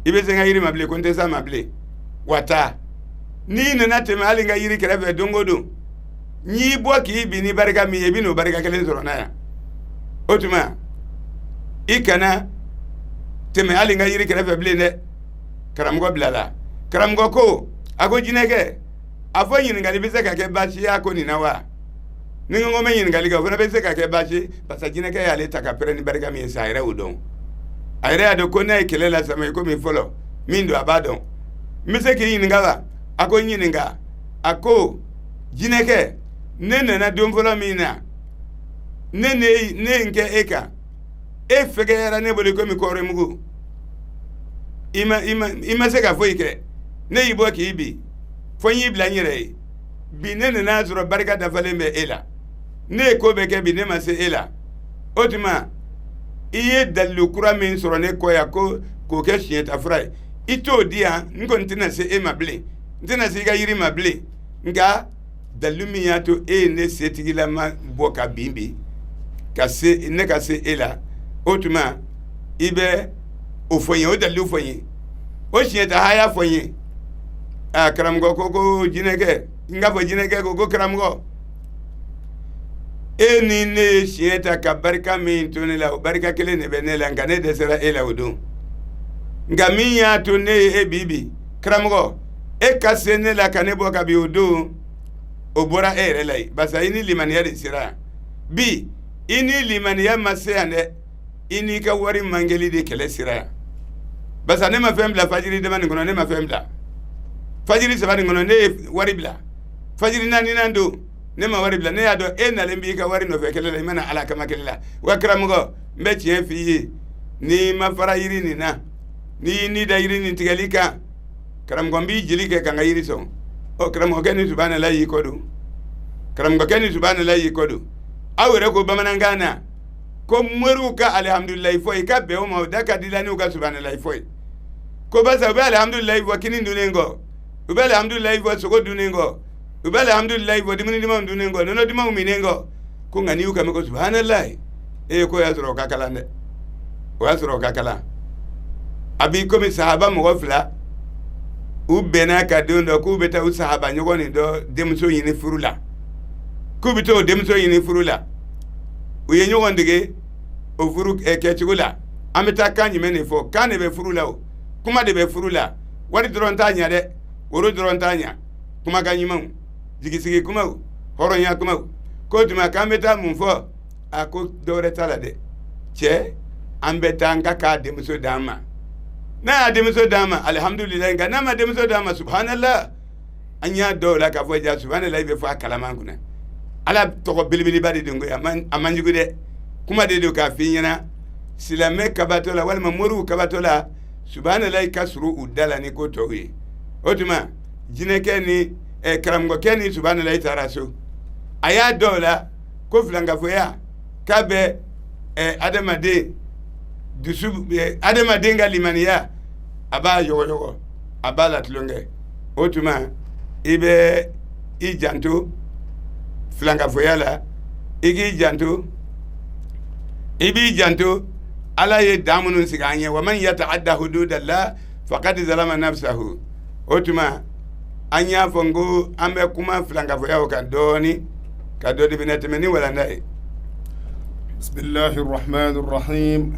i bɛ se n ka yiri ma bilen ko n tɛ s'a ma bilen wa taa n'i nana tɛmɛ hali n ka yiri kɛrɛfɛ don o don n'i bɔ k'i bin ni barika min ye i bɛ n'o barika kelen sɔrɔ n'a yan o tuma i kana tɛmɛ hali n ka yiri kɛrɛfɛ bilen dɛ karamɔgɔ bilala karamɔgɔ ko a ko jinɛkɛ a fɔ ɲininkali bɛ se ka kɛ baasi ye a ko nin na wa ni n ko mɛ ɲininkali kɛ o fana bɛ se ka kɛ baasi parce que jinɛkɛ y'ale ta ka pɛrɛn ni barika min ye sa a yɛrɛ y'o dɔn a yɛrɛ y'a dɔn ko n'a ye kɛlɛ la sama ye komi fɔlɔ min don a b'a dɔn n bɛ se k'i ɲininka wa a ko n ɲininka a ko jinɛkɛ ne nana don fɔlɔ min na ne ye n kɛ e kan e fɛgɛyara ne bolo komi kɔɔri mugu i ma se ka foyi kɛ ne y'i bɔ k'i bin fo n y'i bila n yɛrɛ ye bi ne nana sɔrɔ barika dafalen bɛ e la ne ye ko bɛɛ kɛ bi ne ma se e la o tuma i ye dalilu kura min sɔrɔ ne kɔ yan k'o kɛ siɲɛta fura ye i t'o di yan n kɔni tɛna se e ma bilen n tɛna se i ka yiri ma bilen nka dalilu min y'a to e ye ne setigilama bɔ ka bin bi ne ka se e la o tuma i bɛ o fɔ n ye o dalilu fɔ n ye o siɲɛta haya fɔ n ye a karamɔgɔ ko jinɛkɛ n k'a fɔ jinɛkɛ ko karamɔgɔ e ni ne ye siɲɛ ta ka barika min to ne la o barika kelen de bɛ ne la nka ne dɛsɛra e la o don nka min y'a to ne ye e bi karamɔgɔ e ka se ne la ka ne bɔ ka bin o don o bɔra e yɛrɛ la yen parce que i ni limaniya de sera yan bi i ni limaniya ma se yan dɛ i n'i ka wari mangeli de kɛlɛ sera yan parce que ne ma fɛn bila fajiri dama nin kɔnɔ ne ma fɛn bila fajiri saba nin kɔnɔ ne ye wari bila fajiri naaninan don ne ma wari bila ne y'a dɔn e nalen b'i ka wari nɔfɛ kɛlɛ la i mana ala kama kɛlɛ la wa karamɔgɔ n bɛ tiɲɛ f'i ye n'i ma fara yiri nin na n'i y'i ni da yiri nin tigɛli kan karamɔgɔ n b'i jeli kɛ ka n ka yiri sɔn ɔ karamɔgɔkɛ ni subhanala y'i kɔ don karamɔgɔkɛ ni subhanala y'i kɔ don aw yɛrɛ ko bamanankan na ko moriw ka alihamudulilayi fɔ i ka bɛn o ma o da ka di la n'u ka subhanalayi fɔ ye ko barisa u bɛ alihamudulilayi fɔ kini dunnen kɔ u bɛ alihamudulilayi fɔ sogo dunnen kɔ u bɛ alihamudulilayi fɔ dumuni dumanw dunnen kɔ nɔnɔ dumanw minen kɔ ko nka n'i y'u kɛmɛ ko subhanalayi e ye ko y'a sɔrɔ o ka kalan dɛ o y'a sɔrɔ o ka kalan a b'i komi sahaba mɔgɔ 2 u bɛnna ka don dɔ k'u bɛ taa u sahaba ɲɔgɔn nin dɔ denmuso ɲini furu la k'u bɛ taa o denmuso ɲini furu la u ye ɲɔgɔn dege o furu kɛcogo la an bɛ taa kan jumɛn de fɔ kan de bɛ furu la o kuma de bɛ furu la wari dɔrɔn t'a ɲɛ dɛ woro dɔrɔn t'a ɲɛ kumakan ɲumanw jigisigi kumaw hɔrɔnya kumaw k'o tuma k'an bɛ taa mun fɔ a ko dɔwɛrɛ t'a la dɛ cɛ an bɛ taa an ka k'a denmuso d'an ma n'a y'a denmuso d'an ma alihamudulilayi nka n'a ma denmuso d'an ma subhanallah an y'a dɔw la k'a fɔ ja subhanallah i bɛ fɔ a kalaman kunna ala tɔgɔ belebeleba de don koyi a man jugu dɛ kuma de don k'a f'i ɲɛna silamɛ kabatɔ la walima moriw kabatɔ la subhanallah ka surun u da la ni ko tɔw ye o tuma jinɛkɛ ni karamɔgɔkɛ ni subhanallah taara so a y'a dɔw la ko filankafoya k'a bɛ adamaden dusu adamaden ka limaniya a b'a yɔgɔyɔgɔ a b'a la tulonkɛ o tuma i bɛ i janto filankafoya la i k'i janto i b'i janto ala ye dan minnu sigi an ye wa man yata'adda hududallah faqad zalama nafsahu o tuma an y'a fɔ n ko an bɛ kuma filankafoyaw kan dɔɔni ka dɔ de bɛna tɛmɛ ni walanda ye bismillahir rahmanir rahim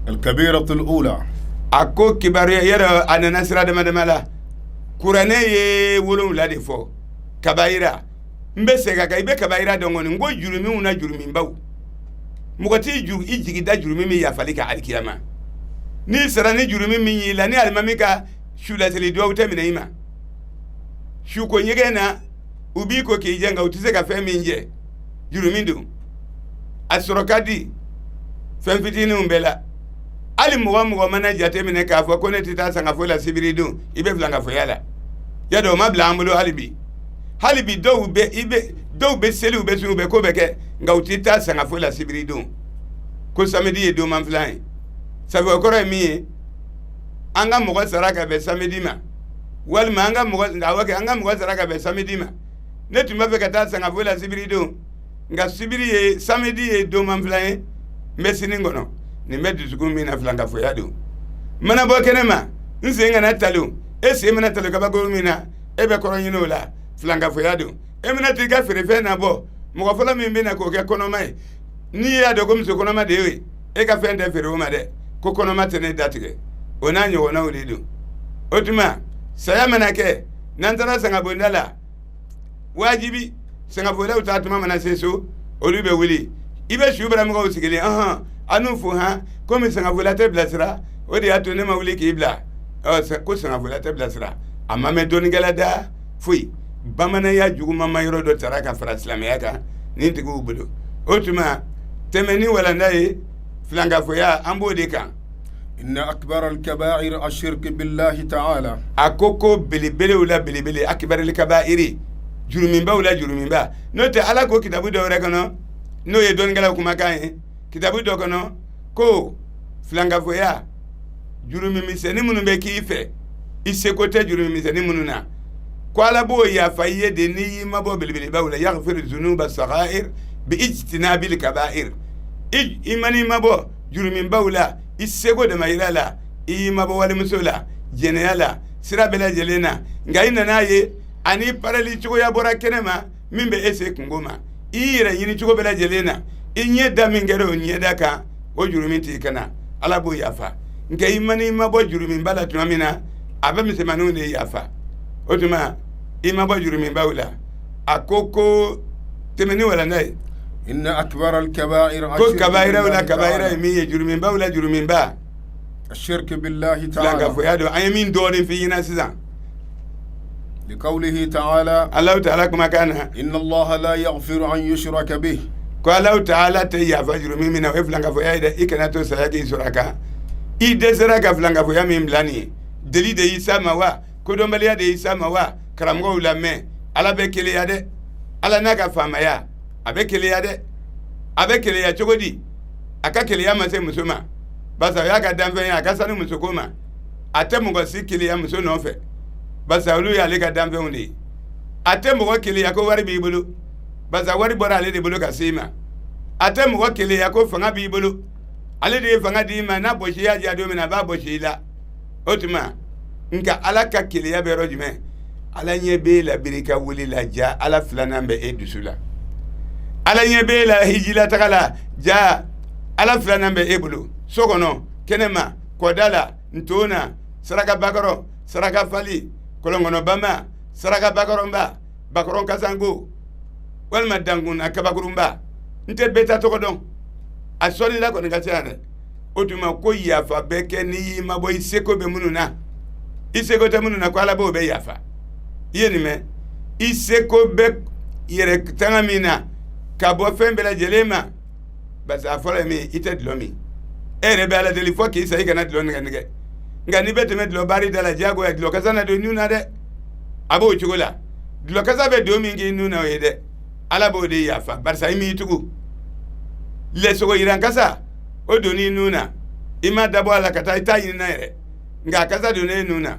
al-kabiratul ula a ko kibaruya yɛrɛ a nana sira dama la kuranɛ ye 7 de fɔ kabayira n bɛ segin a kan i bɛ kabayira dɔn kɔni n ko jurumiw na jurumibaw mɔgɔ t'i jigi da jurumi min yafali ka alikiyama n'i sara ni jurumi min y'i la ni alimami ka sulaseli duwawu tɛ minɛ i ma suko ɲɛgɛn na u b'i ko k'i jɛ nka u tɛ se ka fɛn min jɛ jurumi don a sɔrɔ ka di fɛn fitininw bɛɛ la hali mɔgɔ mana jate minɛ k'a fɔ ko ne tɛ taa sangafo la sibiri don i bɛ filankafoya la yadɔ o ma bila an bolo hali bi dɔw bɛ seli u bɛ sun u bɛ ko bɛ kɛ nka u tɛ taa sangafo la sibiri don ko samedi ye don man filan ye sabu o kɔrɔ ye min ye an ka mɔgɔ sara ka bɛn samedi ma walima an ka mɔgɔ sara ka bɛn samedi ma ne tun b'a fɛ ka taa sangafo la sibiri don nka samedi ye don man filan ye n bɛ sini kɔnɔ nin bɛ dusukun min na filankafoya don n mana bɔ kɛnɛ ma n sen kana talo e sen mana talo kabakoro min na e bɛ kɔrɔ ɲini o la filankafoya don e mana t'i ka feerefɛn na bɔ mɔgɔ fɔlɔ min bɛ na k'o kɛ kɔnɔma ye n'i y'a dɔn ko muso kɔnɔma de ye e ka fɛn tɛ feere o ma dɛ ko kɔnɔma tɛ ne datigɛ o n'a ɲɔgɔnnaw de don o tuma saya mana kɛ n'an taara sangabonda la wajibi sangafolaw taa tuma mana se so olu bɛ wuli i bɛ su baramɔgɔw sigilen a n'u fo komi sangafola tɛ bilasira o de y'a to ne ma wuli k'i bila ko sangafola tɛ bilasira a ma mɛn dɔnnikɛla da foyi bamananya juguman ma yɔrɔ dɔ tara ka fara silamɛya kan nin tigiw bolo o tuma tɛmɛ ni walanda ye filankafoya an b'o de kan inna akbar al-kaba'ir ashirk billahi ta'ala a ko belebelew la belebele akbar al-kaba'iri juruminbaw la juruminba n'o tɛ ala ko kitabu dɔ wɛrɛ kɔnɔ n'o ye dɔnnikɛlaw kumakan ye kitabu dɔ kɔnɔ ko filankafoya jurumimisɛnni minnu bɛ k'i fɛ i seko tɛ jurumimisɛnni minnu na ko ala b'o yafa i ye de n'i y'i mabɔ belebelebaw la yaghfiru zunuba saghair bi ijtinabil kaba'ir i mani mabɔ juruminbaw la i seko damayira la i y'i mabɔ walimuso la jɛnɛya la sira bɛɛ lajɛlen na nka i nan'a ye ani parali cogoya bɔra kɛnɛ ma min bɛ e se kungo ma i yɛrɛ ɲini cogo bɛɛ lajɛlen na i ɲɛ da min kɛra o ɲɛda kan o jurumin t'i kana ala b'o yafa nka i mani ma bɔ juruminba la tuma min na a bɛ misɛnmaninw de yafa o tuma i ma bɔ juruminbaw la a ko tɛmɛni walanda ye inna akbar al-kaba'ir ko kabayiraw la kabayira ye min ye juruminbaw la juruminba ashirk billahi ta'ala filankafoya don an ye min dɔɔnin f'i ɲɛna sisan لقوله تعالى الله تعالى كما كان إن الله لا يغفر أن يشرك به قال الله تعالى تيا فجر منا وفلان كفويا إذا إكنا توسعي سرقة إذا سرقة فلان كفويا من بلاني دليل ده يسمى وا كودم بليا ده يسمى وا كرامو لامه على بكليا ده على ناكا فامايا أبكليا ده أبكليا تقولي أككليا ما سمسوما بس يا كدام فيا كسانو مسكوما أتمنى سكليا مسونو فيه basa olu y'ale ka danfɛnw de ye a tɛ mɔgɔ keleya ko wari b'i bolo basa wari bɔra ale de bolo ka se ma a tɛ mɔgɔ keleya ko fanga b'i bolo ale de fanga di ma na boshi ya ja do mina ba boshi la otuma nka ala ka keleya be rojime ala nye be la birika wuli la ja ala filana be edusula ala nye be la hijila takala ja ala filana be ebulu sokono kenema kodala ntona saraka bakaro saraka fali kolongono bama saraka bakaro mba bakaro kasango walma dangun akabakuru mba nte beta tokodon asoni la koni katiane otuma ko yafa beke ni mabo iseko be mununa iseko te mununa ko ala bo be yafa yeni me iseko be yere tangamina ka bo fembe la jelema basa fola mi ite dlomi ere be ala deli fo ki sai kana dlon ngane ngani bete me dlo bari dala jago ya dlo kasana do nuna de abo chugola dlo kasa be do mi ngi nuna wede ala bo de yafa barsa imi tugu le sogo iran kasa o do ni nuna ima dabo ala kata ita yin na ere nga kasa do ne nuna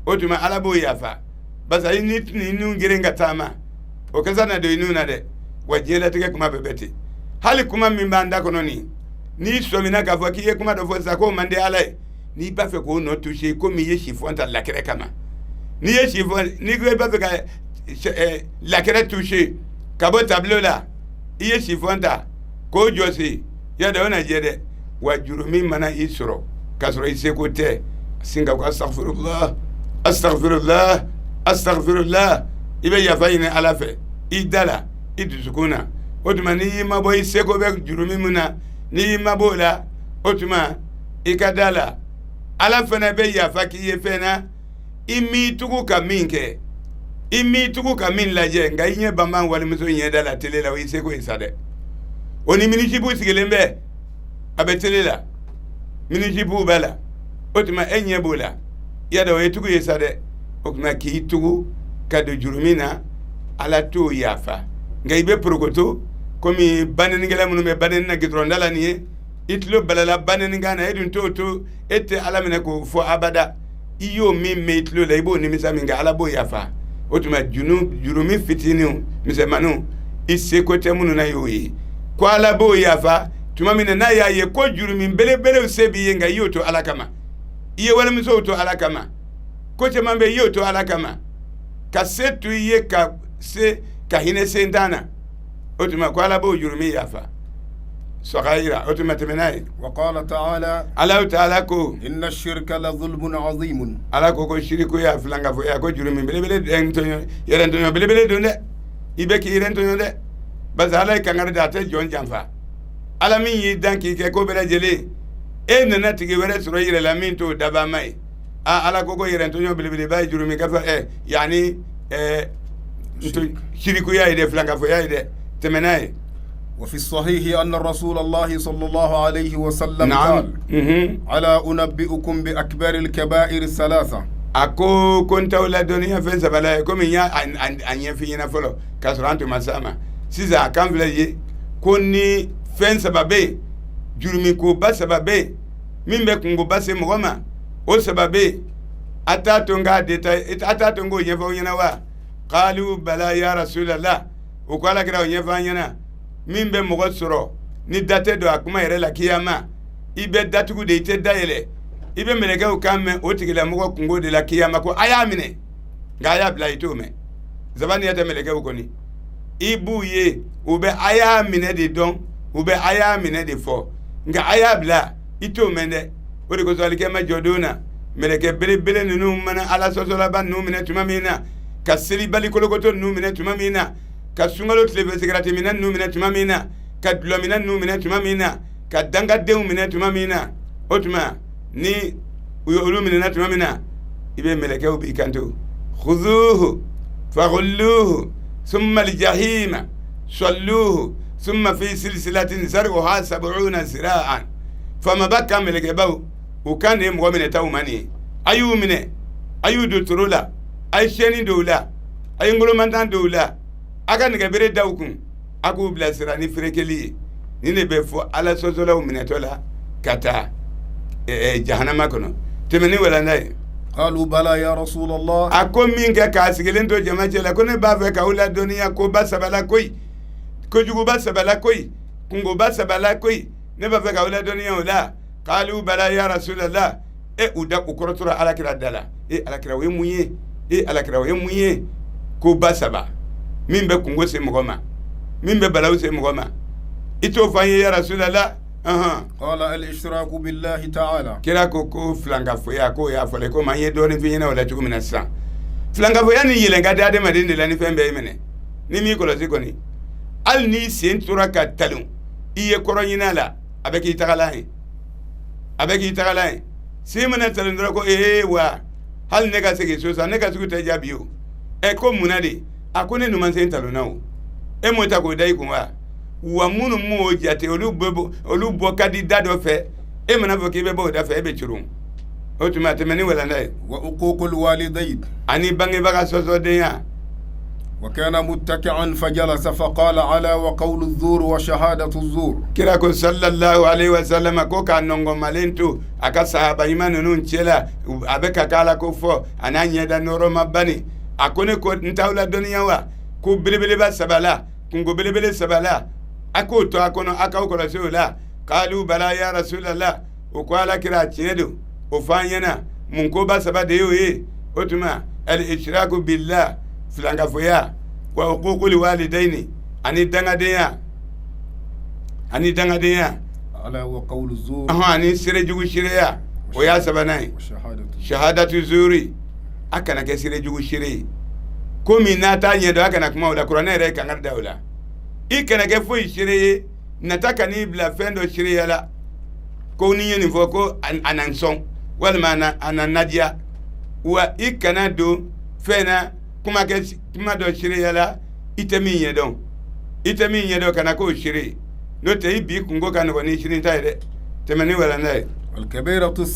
o tuma ala bo yafa barsa ini ni nu ngirenga tama o kasa na do nuna de wajela tike kuma bebeti hali kuma mimbanda kono ni somina ka fo kiye kuma do fo sa ko mande ala ni ba fe ko no toucher ko mi ye chiffon ta la kere kama ni ye chiffon ni ko ba fe ka la kere toucher ka bo tableau la ye chiffon ta ko josi ya da wana jede wa jurumi mana isro kasro ise ko te singa ko astaghfirullah ibe ya fayne ala fe idala idusukuna otuma ni mabo ise ko be jurumi muna ni mabola otuma ikadala ala fana be yafa ki ye fena imi tugu ka minke imi tugu ka min laje nga inye bamban wali muso nye dala tele la wise ko isade oni minijibu sigelembe abe tele la minijibu bala otuma enye bola yada we tugu isade okuma ki tugu ka do jurumina ala to yafa nga ibe prokoto komi banen ngela munu me banen na gidrondala ni itlo balala banen ngana edun to ete alamine ko fo abada iyo mi metlo la ibo ni misaminga ala bo yafa otuma jurumi fitini misemanu isse ko temunu na yoyi ko ala bo yafa tuma mine na ya ye ko jurumi bele usebi yenga yoto ala kama iye wala miso to ala kama ko temambe yoto ala kama kasetu ye ka se kahine sendana otuma ko ala bo jurumi yafa صغيرة أتمتمناي وقال تعالى الله تعالى كو إن الشرك لظلم عظيم على كو شركو يا فلانغا فو يا كو جرمي بلي انتو يرنتو بلي دون يبكي يرنتو ده بس على كانغر داته جون جانفا على مين يدانكي كو بلا جلي ان نتيجه ورا سروير لامين تو دبا ماي على كو يرنتو بلي باي جرمي كفا يعني شركو يا يد فلانغا فو يا يد تمناي وفي الصحيح أن الرسول الله صلى الله عليه وسلم نعم. قال ألا أنبئكم بأكبر الكبائر الثلاثة ako konta wala doniya fen sabala ko min ya anya fi na folo kasrantu masama siza kan vleje konni fen sababe jurumi ko ba sababe min be kungo base mogoma o sababe atato nga deta atato ngo nyefa nyana wa qalu bala ya rasulullah o ko ala kira nyefa nyana min be mogo soro ni date do akuma yere la kiyama ibe datugu de ite dayele ibe meleke o kamme o tigila mogo kungo de la kiyama ko aya mine nga aya bla ito me zabani yata meleke o koni ibu ye ube aya mine de don ube aya mine de fo nga aya bla ito mende o de ko so alike ma jodona meleke bele nunu mana ala sosola ban nu mine tumamina kasiri bali kolokoto nu mine tumamina ka sungalo tleve sigarati minan nu mina tumamina ka dlomina nu mina tumamina ka danga dew mina tumamina otuma ni uyolu mina tumamina ibe meleke ubi kanto khuzuhu faghulluhu thumma aljahima salluhu thumma fi silsilatin zar'uha 70 zira'an fama baka meleke baw ukane mo mina tawmani ayu mine ayu do turula ay sheni doula ay ngolo mantan doula aka nige bere dawkun aku bilasira ni ferekeli ni ne be fo ala sosola minetola kata jahannama kono temeni wala nay قالوا بلى يا رسول الله ako minga ka sigelen to jama jela ko ne ba fe ka ula duniya ko ba sabala koy ko jugu ba sabala koy kungo ba sabala koy ne b'a fɛ ka wele dɔnniya o la qalu bala ya rasulallah u kɔrɔtora alakira da la alakira o ye mun ye alakira o ye mun ye ko ba saba min bɛ kungo se mɔgɔ ma min bɛ balawu se mɔgɔ ma i t'o fɔ an ye ya rasulallah qala al-ishraku billahi ta'ala kira ko filankafoya ko y'a fɔle ko an ye dɔɔnin f'i ɲɛna o la cogo min na sisan filankafoya ni yɛlɛn ka di adamaden de la ni fɛn bɛɛ ye minɛ ni m'i kɔlɔsi kɔni hali n'i sen tora ka talon i ye kɔrɔ ɲin'a la a bɛ k'i tagalan ye sen mana talon dɔrɔn ko wa hali ne ka segin so san ne ka sugu tɛ jaabi o ko munna de a ko ne numan sen talonna o m'o ta k'o da i kun wa minnu m'o jate olu bɔ ka di da dɔ fɛ mana fɔ k'i bɛ bɔ o da fɛ bɛ curun o tuma a tɛmɛ ni walanda ye wa uququl walidayn ani bangebaga sɔsɔdenya وكان متكئا فجلس فقال على وقول الزور وشهادة الزور kira ko sallallahu alaihi wasallam ko ka nongo malentu aka sahaba imanu nun chela abeka kala ko fo ananya da noro mabani akone ko ntawla duniya wa ko belebele ba sabala kungo belebele sabala ako to akono aka ko rasulullah qalu bala ya rasulullah o ko ala kira chedo o fanyana mun ko ba sabade yoye otuma al ishraku billah filankafoya wa uququl walidaini ani dangadenya ala wa qawlu zur ani sire jugu shireya o ya sabanai shahadatu zuri akana ke sire jugu shire ko min nata nyedo akana kuma wala qur'ana re kan garda wala ikana ke fo shire nataka ni bla fendo shire yala ko ni yeni fo ko ananson wal mana ananadia wa ikana do fena kuma dɔ shire yala ite min ɲɛdɔn kana k'o shire n'o tɛ i bi kungo ka nɔgɔ ni shire ta ye dɛ tɛmɛ ni wala n'a ye alkabiratu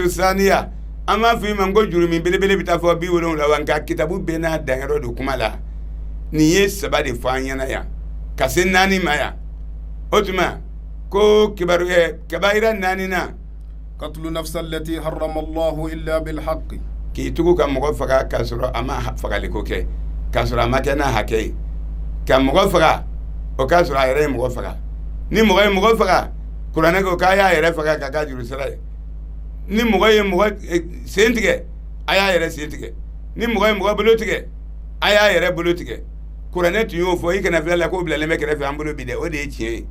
saniya an b'a fɔ i ma ko jurumi belebele bɛ taa fɔ 70 wa nka kitabu bɛɛ n'a danyɔrɔ don kuma la nin ye 3 de fɔ an ɲɛna yan ka se 4 ma yan o tuma ko kabayira 4 na qatlu nafsa allati harrama Allahu illa bil haqq k'i tugu ka mɔgɔ faga k'a sɔrɔ a ma fagaliko kɛ k'a sɔrɔ a ma kɛ n'a hakɛ ye ka mɔgɔ faga o k'a sɔrɔ a yɛrɛ ye mɔgɔ faga ni mɔgɔ ye mɔgɔ faga kuranɛ ko k'a y'a yɛrɛ faga ka k'a juru sira ye ni mɔgɔ ye mɔgɔ sen tigɛ a y'a yɛrɛ sen tigɛ ni mɔgɔ ye mɔgɔ bolo tigɛ a y'a yɛrɛ bolo tigɛ kuranɛ tun y'o fɔ i kana filɛ la k'o bilalen bɛ kɛrɛfɛ an bolo bi dɛ o de ye tiɲɛ ye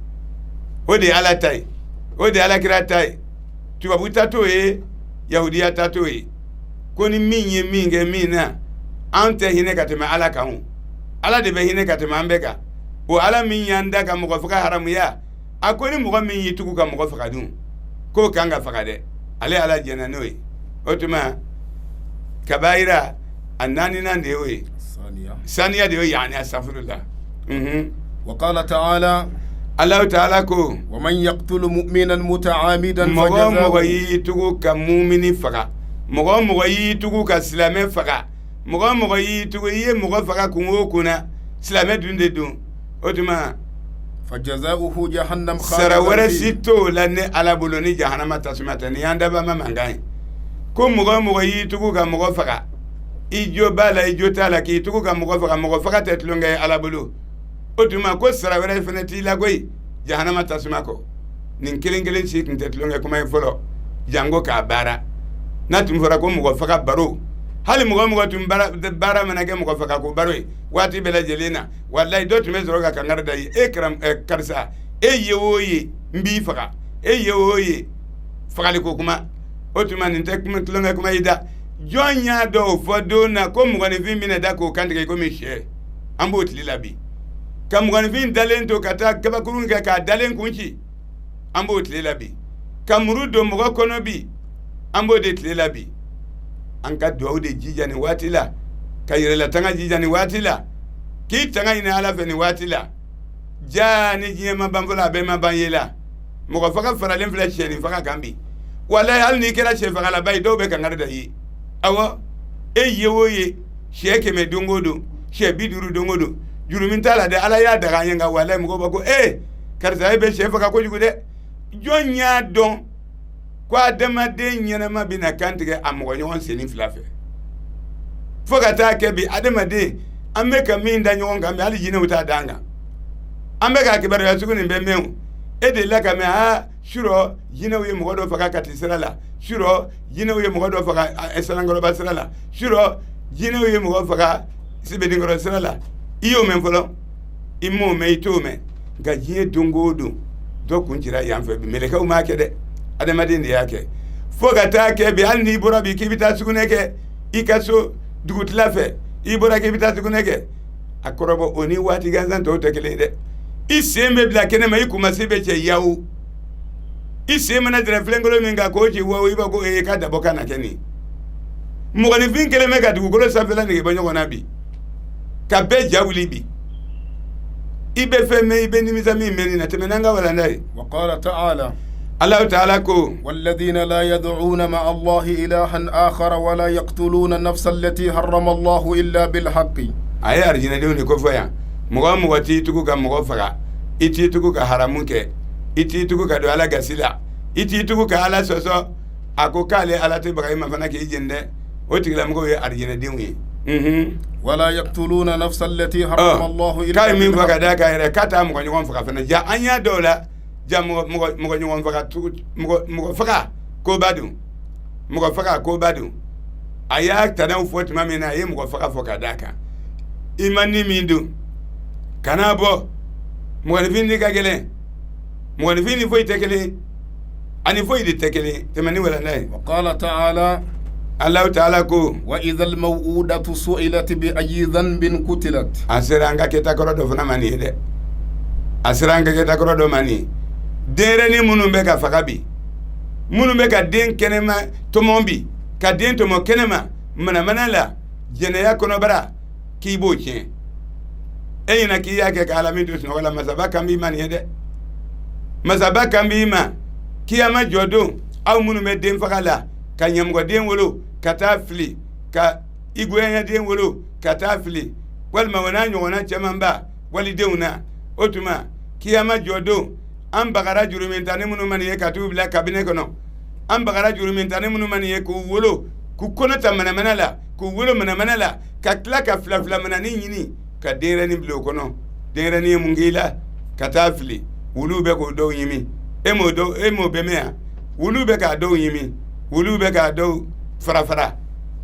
o de ye ala ta ye o de ye alakira ta ye tubabu ta t'o ye yahudiya ta t'o ye ko ni min ye min kɛ min na an tɛ hinɛ ka tɛmɛ ala kan ala de bɛ hinɛ ka tɛmɛ an bɛɛ kan o ala min y'an da ka mɔgɔ faga haramuya a ko ni mɔgɔ min y'i tugu ka mɔgɔ faga dun k'o kan ka faga dɛ ale ala jɛna n'o ye o tuma kabayira a 4nan de y'o ye saniya de y'o yani astaghfirullah wa qala ta'ala Allahu ta'ala ko wa man yaqtulu mu'minan muta'amidan mɔgɔ y'i tugu ka mumini faga mɔgɔ y'i tugu ka silamɛ faga mɔgɔ y'i tugu i ye mɔgɔ faga kun o kunna silamɛ dun de don o tuma fajazauhu jahannam sara wɛrɛ si t'o la ne ala bolo ni jahanama tasuma tɛ ni y'an daba ma mankan ye ko mɔgɔ y'i tugu ka mɔgɔ faga i jo b'a la i jo t'a la k'i tugu ka mɔgɔ faga tɛ tulonkɛ ye ala bolo o tuma ko sara wɛrɛ fɛnɛ t'i la koyi jahanama tasuma kɔ nin kelen si tun tɛ tulonkɛ kuma ye fɔlɔ jango k'a baara n'a tun fɔra ko mɔgɔ faga baro hali mɔgɔ tun baara mana kɛ mɔgɔ faga ko baro ye waati bɛɛ lajɛlen na walayi dɔ tun bɛ sɔrɔ ka kangari da ye karisa ye o ye n b'i faga ye o ye fagaliko kuma o tuma nin tɛ tulonkɛ kuma yi da jɔn y'a dɔn o fɔ don na ko mɔgɔninfin bɛna da k'o kantigɛ komi sɛ an b'o tile la bi ka mɔgɔninfin dalen to ka taa kabakurun kɛ k'a dalen kun ci an b'o tile la bi ka muru don mɔgɔ kɔnɔ bi an b'o de tile la bi an ka duwawu de jija nin waati la ka yɛrɛla tanga jija nin waati la k'i tanga ɲini ala fɛ nin waati la jaa ni diɲɛ ma ban fɔlɔ a bɛɛ ma ban ye la mɔgɔ faga faralen filɛ sɛni faga kan bi walayi hali n'i kɛra sɛ faga la ba ye dɔw bɛ kangari da ye awɔ e ye o ye sɛ 100 don o don sɛ 50 don o don jurumin t'a la dɛ ala y'a daga an ye nka walayi mɔgɔw b'a ko karisa e bɛ sɛ faga kojugu dɛ jɔn y'a dɔn ko adamaden ɲɛnama bɛna kantigɛ a mɔgɔ ɲɔgɔn senni 2 fɛ fo ka taa kɛ bi adamaden an bɛ ka min da ɲɔgɔn kan hali jinɛw t'a da an kan an bɛ ka kibaruya sugu nin bɛ mɛn e de la ka mɛ suro jinɛw ye mɔgɔ dɔ faga kati sira la suro jinɛw ye mɔgɔ dɔ faga Sanankɔrɔba sira la suro jinɛw ye mɔgɔ faga Sɛbɛnninkɔrɔ sira la i y'o mɛn fɔlɔ i m'o mɛn i t'o mɛn nka diɲɛ don o don dɔ kun cira yan fɛ bi mɛlɛkɛw m'a kɛ dɛ adamaden de y'a kɛ fo ka taa kɛ bi hali n'i bɔra bi k'i bɛ taa sugunɛ kɛ i ka so dugutila fɛ i bɔra k'i bɛ taa sugunɛ kɛ a kɔrɔbɔ o ni waati gansan tɔw tɛ kelen ye dɛ i sen bɛ bila kɛnɛ ma i kumasi bɛ cɛ yawu i sen mana tɛrɛ filenkolon min kan k'o ci wawu i b'a ko k'a dabɔ ka na kɛ nin mɔgɔninfin kelen bɛ ka dugukolo sanfɛla nege bɔ ɲɔgɔn na bi ka bɛɛ ja wuli bi i bɛ fɛn mɛn i bɛ nimisa min mɛn nin na tɛmɛ n'an ka walanda ye. wa qala ta'ala Allahu ta'ala ko والذين لا يدعون مع الله إلها آخر ولا يقتلون النفس التي حرم الله إلا بالحق. a ye arijinɛdenw de ko fɔ yan mɔgɔ mɔgɔ t'i tugu ka mɔgɔ faga i t'i tugu ka haramu kɛ i t'i tugu ka don ala gasi la i t'i tugu ka ala sɔsɔ a ko k'ale ala tɛ baga i ma fana k'i jeni dɛ o tigilamɔgɔw ye arijinɛdenw ye. ولا يقتلون نفس التي حرم الله إلا k'a ye min fɔ ka d'a kan yɛrɛ k'a t'a mɔgɔ ɲɔgɔn faga fana ja an y'a dɔw la ja mɔgɔ ɲɔgɔn faga mɔgɔ faga koba don mɔgɔ faga koba don a y'a tanaw fɔ tuma min na a ye mɔgɔ faga fɔ ka d'a kan i ma ni min don kana bɔ mɔgɔninfin ni ka gɛlɛn mɔgɔninfin ni foyi tɛ kelen ani foyi de tɛ kelen tɛmɛ ni walanda ye. وقال تعالى Allahu ta'ala ko وإذا الموءودة سئلت بأي ذنب قتلت. a sera an ka kɛta kɔrɔ dɔ fana ma nin ye dɛ a sera an ka kɛta kɔrɔ dɔ ma nin denɲɛrɛnin minnu bɛ ka faga bi minnu bɛ ka den kɛnɛma tɔmɔ bi ka den tɔmɔ kɛnɛma manamana la jɛnɛya kɔnɔbara k'i b'o tiɲɛ e ɲɛna k'i y'a kɛ ka ala min to sunɔgɔ la masaba kan b'i ma nin ye dɛ masaba kan b'i ma kiyama jɔ don aw minnu bɛ den faga la ka ɲɛmɔgɔden wolo ka taa fili ka i goyanyaden wolo ka taa fili walima o n'a ɲɔgɔnna camanba walidenw na o tuma kiyama jɔ don an bagara jurumintani minnu ma nin ye ka t'u bila kabine kɔnɔ an bagara jurumintani minnu ma nin ye k'u wolo k'u kɔnɔ ta manamana la k'u wolo manamana la ka tila ka filafila manani ɲini ka denɲɛrɛnin bila o kɔnɔ denɲɛrɛnin ye mun k'i la ka taa fili wuluw bɛ k'o dɔw ɲimi e m'o bɛɛ mɛn yan wuluw bɛ k'a dɔw ɲimi wuluw bɛ k'a dɔw farafara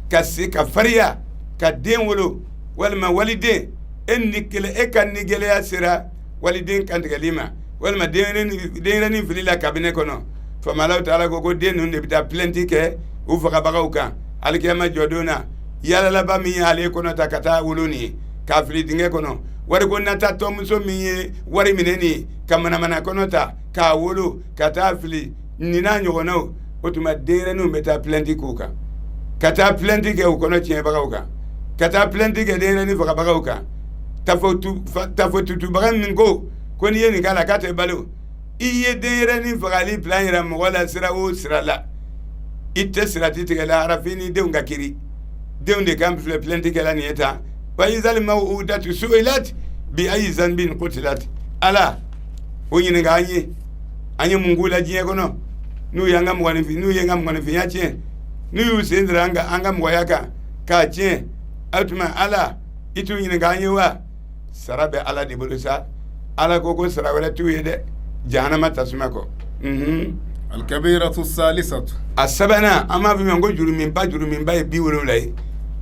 ka se ka fariya ka den wolo walima waliden e ka ni gɛlɛya sera waliden kantigɛli ma walima denɲɛrɛnin filila kabine kɔnɔ famalaw taala ko den ninnu de bɛ taa plainte kɛ u fagabagaw kan alikiyama jɔdon na yalalaba min ye ale kɔnɔ ta ka taa wolo nin ye k'a fili dingɛ kɔnɔ wariko nata tɔmuso min ye wari minɛ nin ye ka manamana kɔnɔ ta k'a wolo ka taa fili nin n'a ɲɔgɔnnaw o tuma denɲɛrɛninw bɛ taa plainte k'u kan ka taa plainte kɛ u kɔnɔ tiɲɛbagaw kan ka taa plainte kɛ denɲɛrɛnin fagabagaw kan tafotutubaga min ko n'i ye nin k'a la k'a tɛ balo i ye denɲɛrɛnin fagali plan yira mɔgɔ la sira o sira la i tɛ sirati tigɛla arafin ni denw ka kiri denw de kan filɛ plainte kɛla nin ye tan wa izal maw'udatu su'ilat bi ayyi zanbin qutilat ala o ɲininka an ye mun k'u la diɲɛ kɔnɔ n'u ye n ka mɔgɔninfinya tiɲɛ n'u y'u sen dira an ka mɔgɔya kan k'a tiɲɛ o tuma ala i t'u ɲininka an ye wa sara bɛ ala de bolo sa ala ko sara wɛrɛ t'u ye dɛ jahanama tasuma kɔ. Al-kabiratu salisatu. A sabanan an b'a fɔ min ma ko juruminba ye 70 ye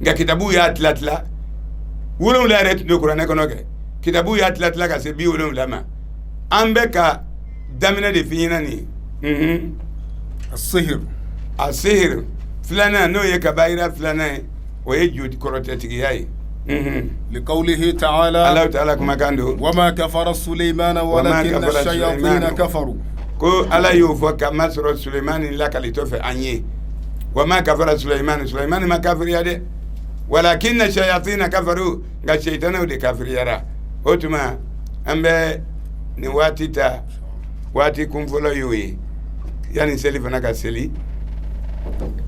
nka kitabu y'a tila 7 yɛrɛ tun do kuranɛ kɔnɔ kɛ kitabu y'a tila ka se 70 ma an bɛ ka daminɛ de f'i ɲɛna nin ye. Asihir filanan n'o ye kabayira filanan ye o ye jodi kɔrɔtɛtigiya ye. لقوله تعالى الله تعالى كما كان دو وما كفر سليمان ولكن الشياطين كفروا ko ala y'o fɔ ka masɔrɔ sulemani lakalito fɛ an ye wa ma kafara sulemani ma kafiriya dɛ walakinna shayatina kafaru nka shaytanaw de kafiriyara o tuma an bɛ nin waati ta waati kunfɔlɔ y'o ye yanni seli fana ka seli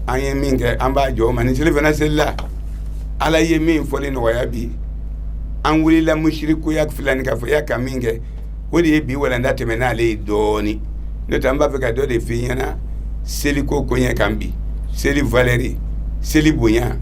an ye min kɛ an b'a jɔ o ma ni seli fana selila ala ye min fɔli nɔgɔya bi an wulila musirikuya filani ka fɔ ya ka min kɛ o de ye bi walanda tɛmɛ n'ale ye dɔɔni n'o tɛ an b'a fɛ ka dɔ de f'i ɲɛna seliko koɲɛ kan bi seli valeur seli bonya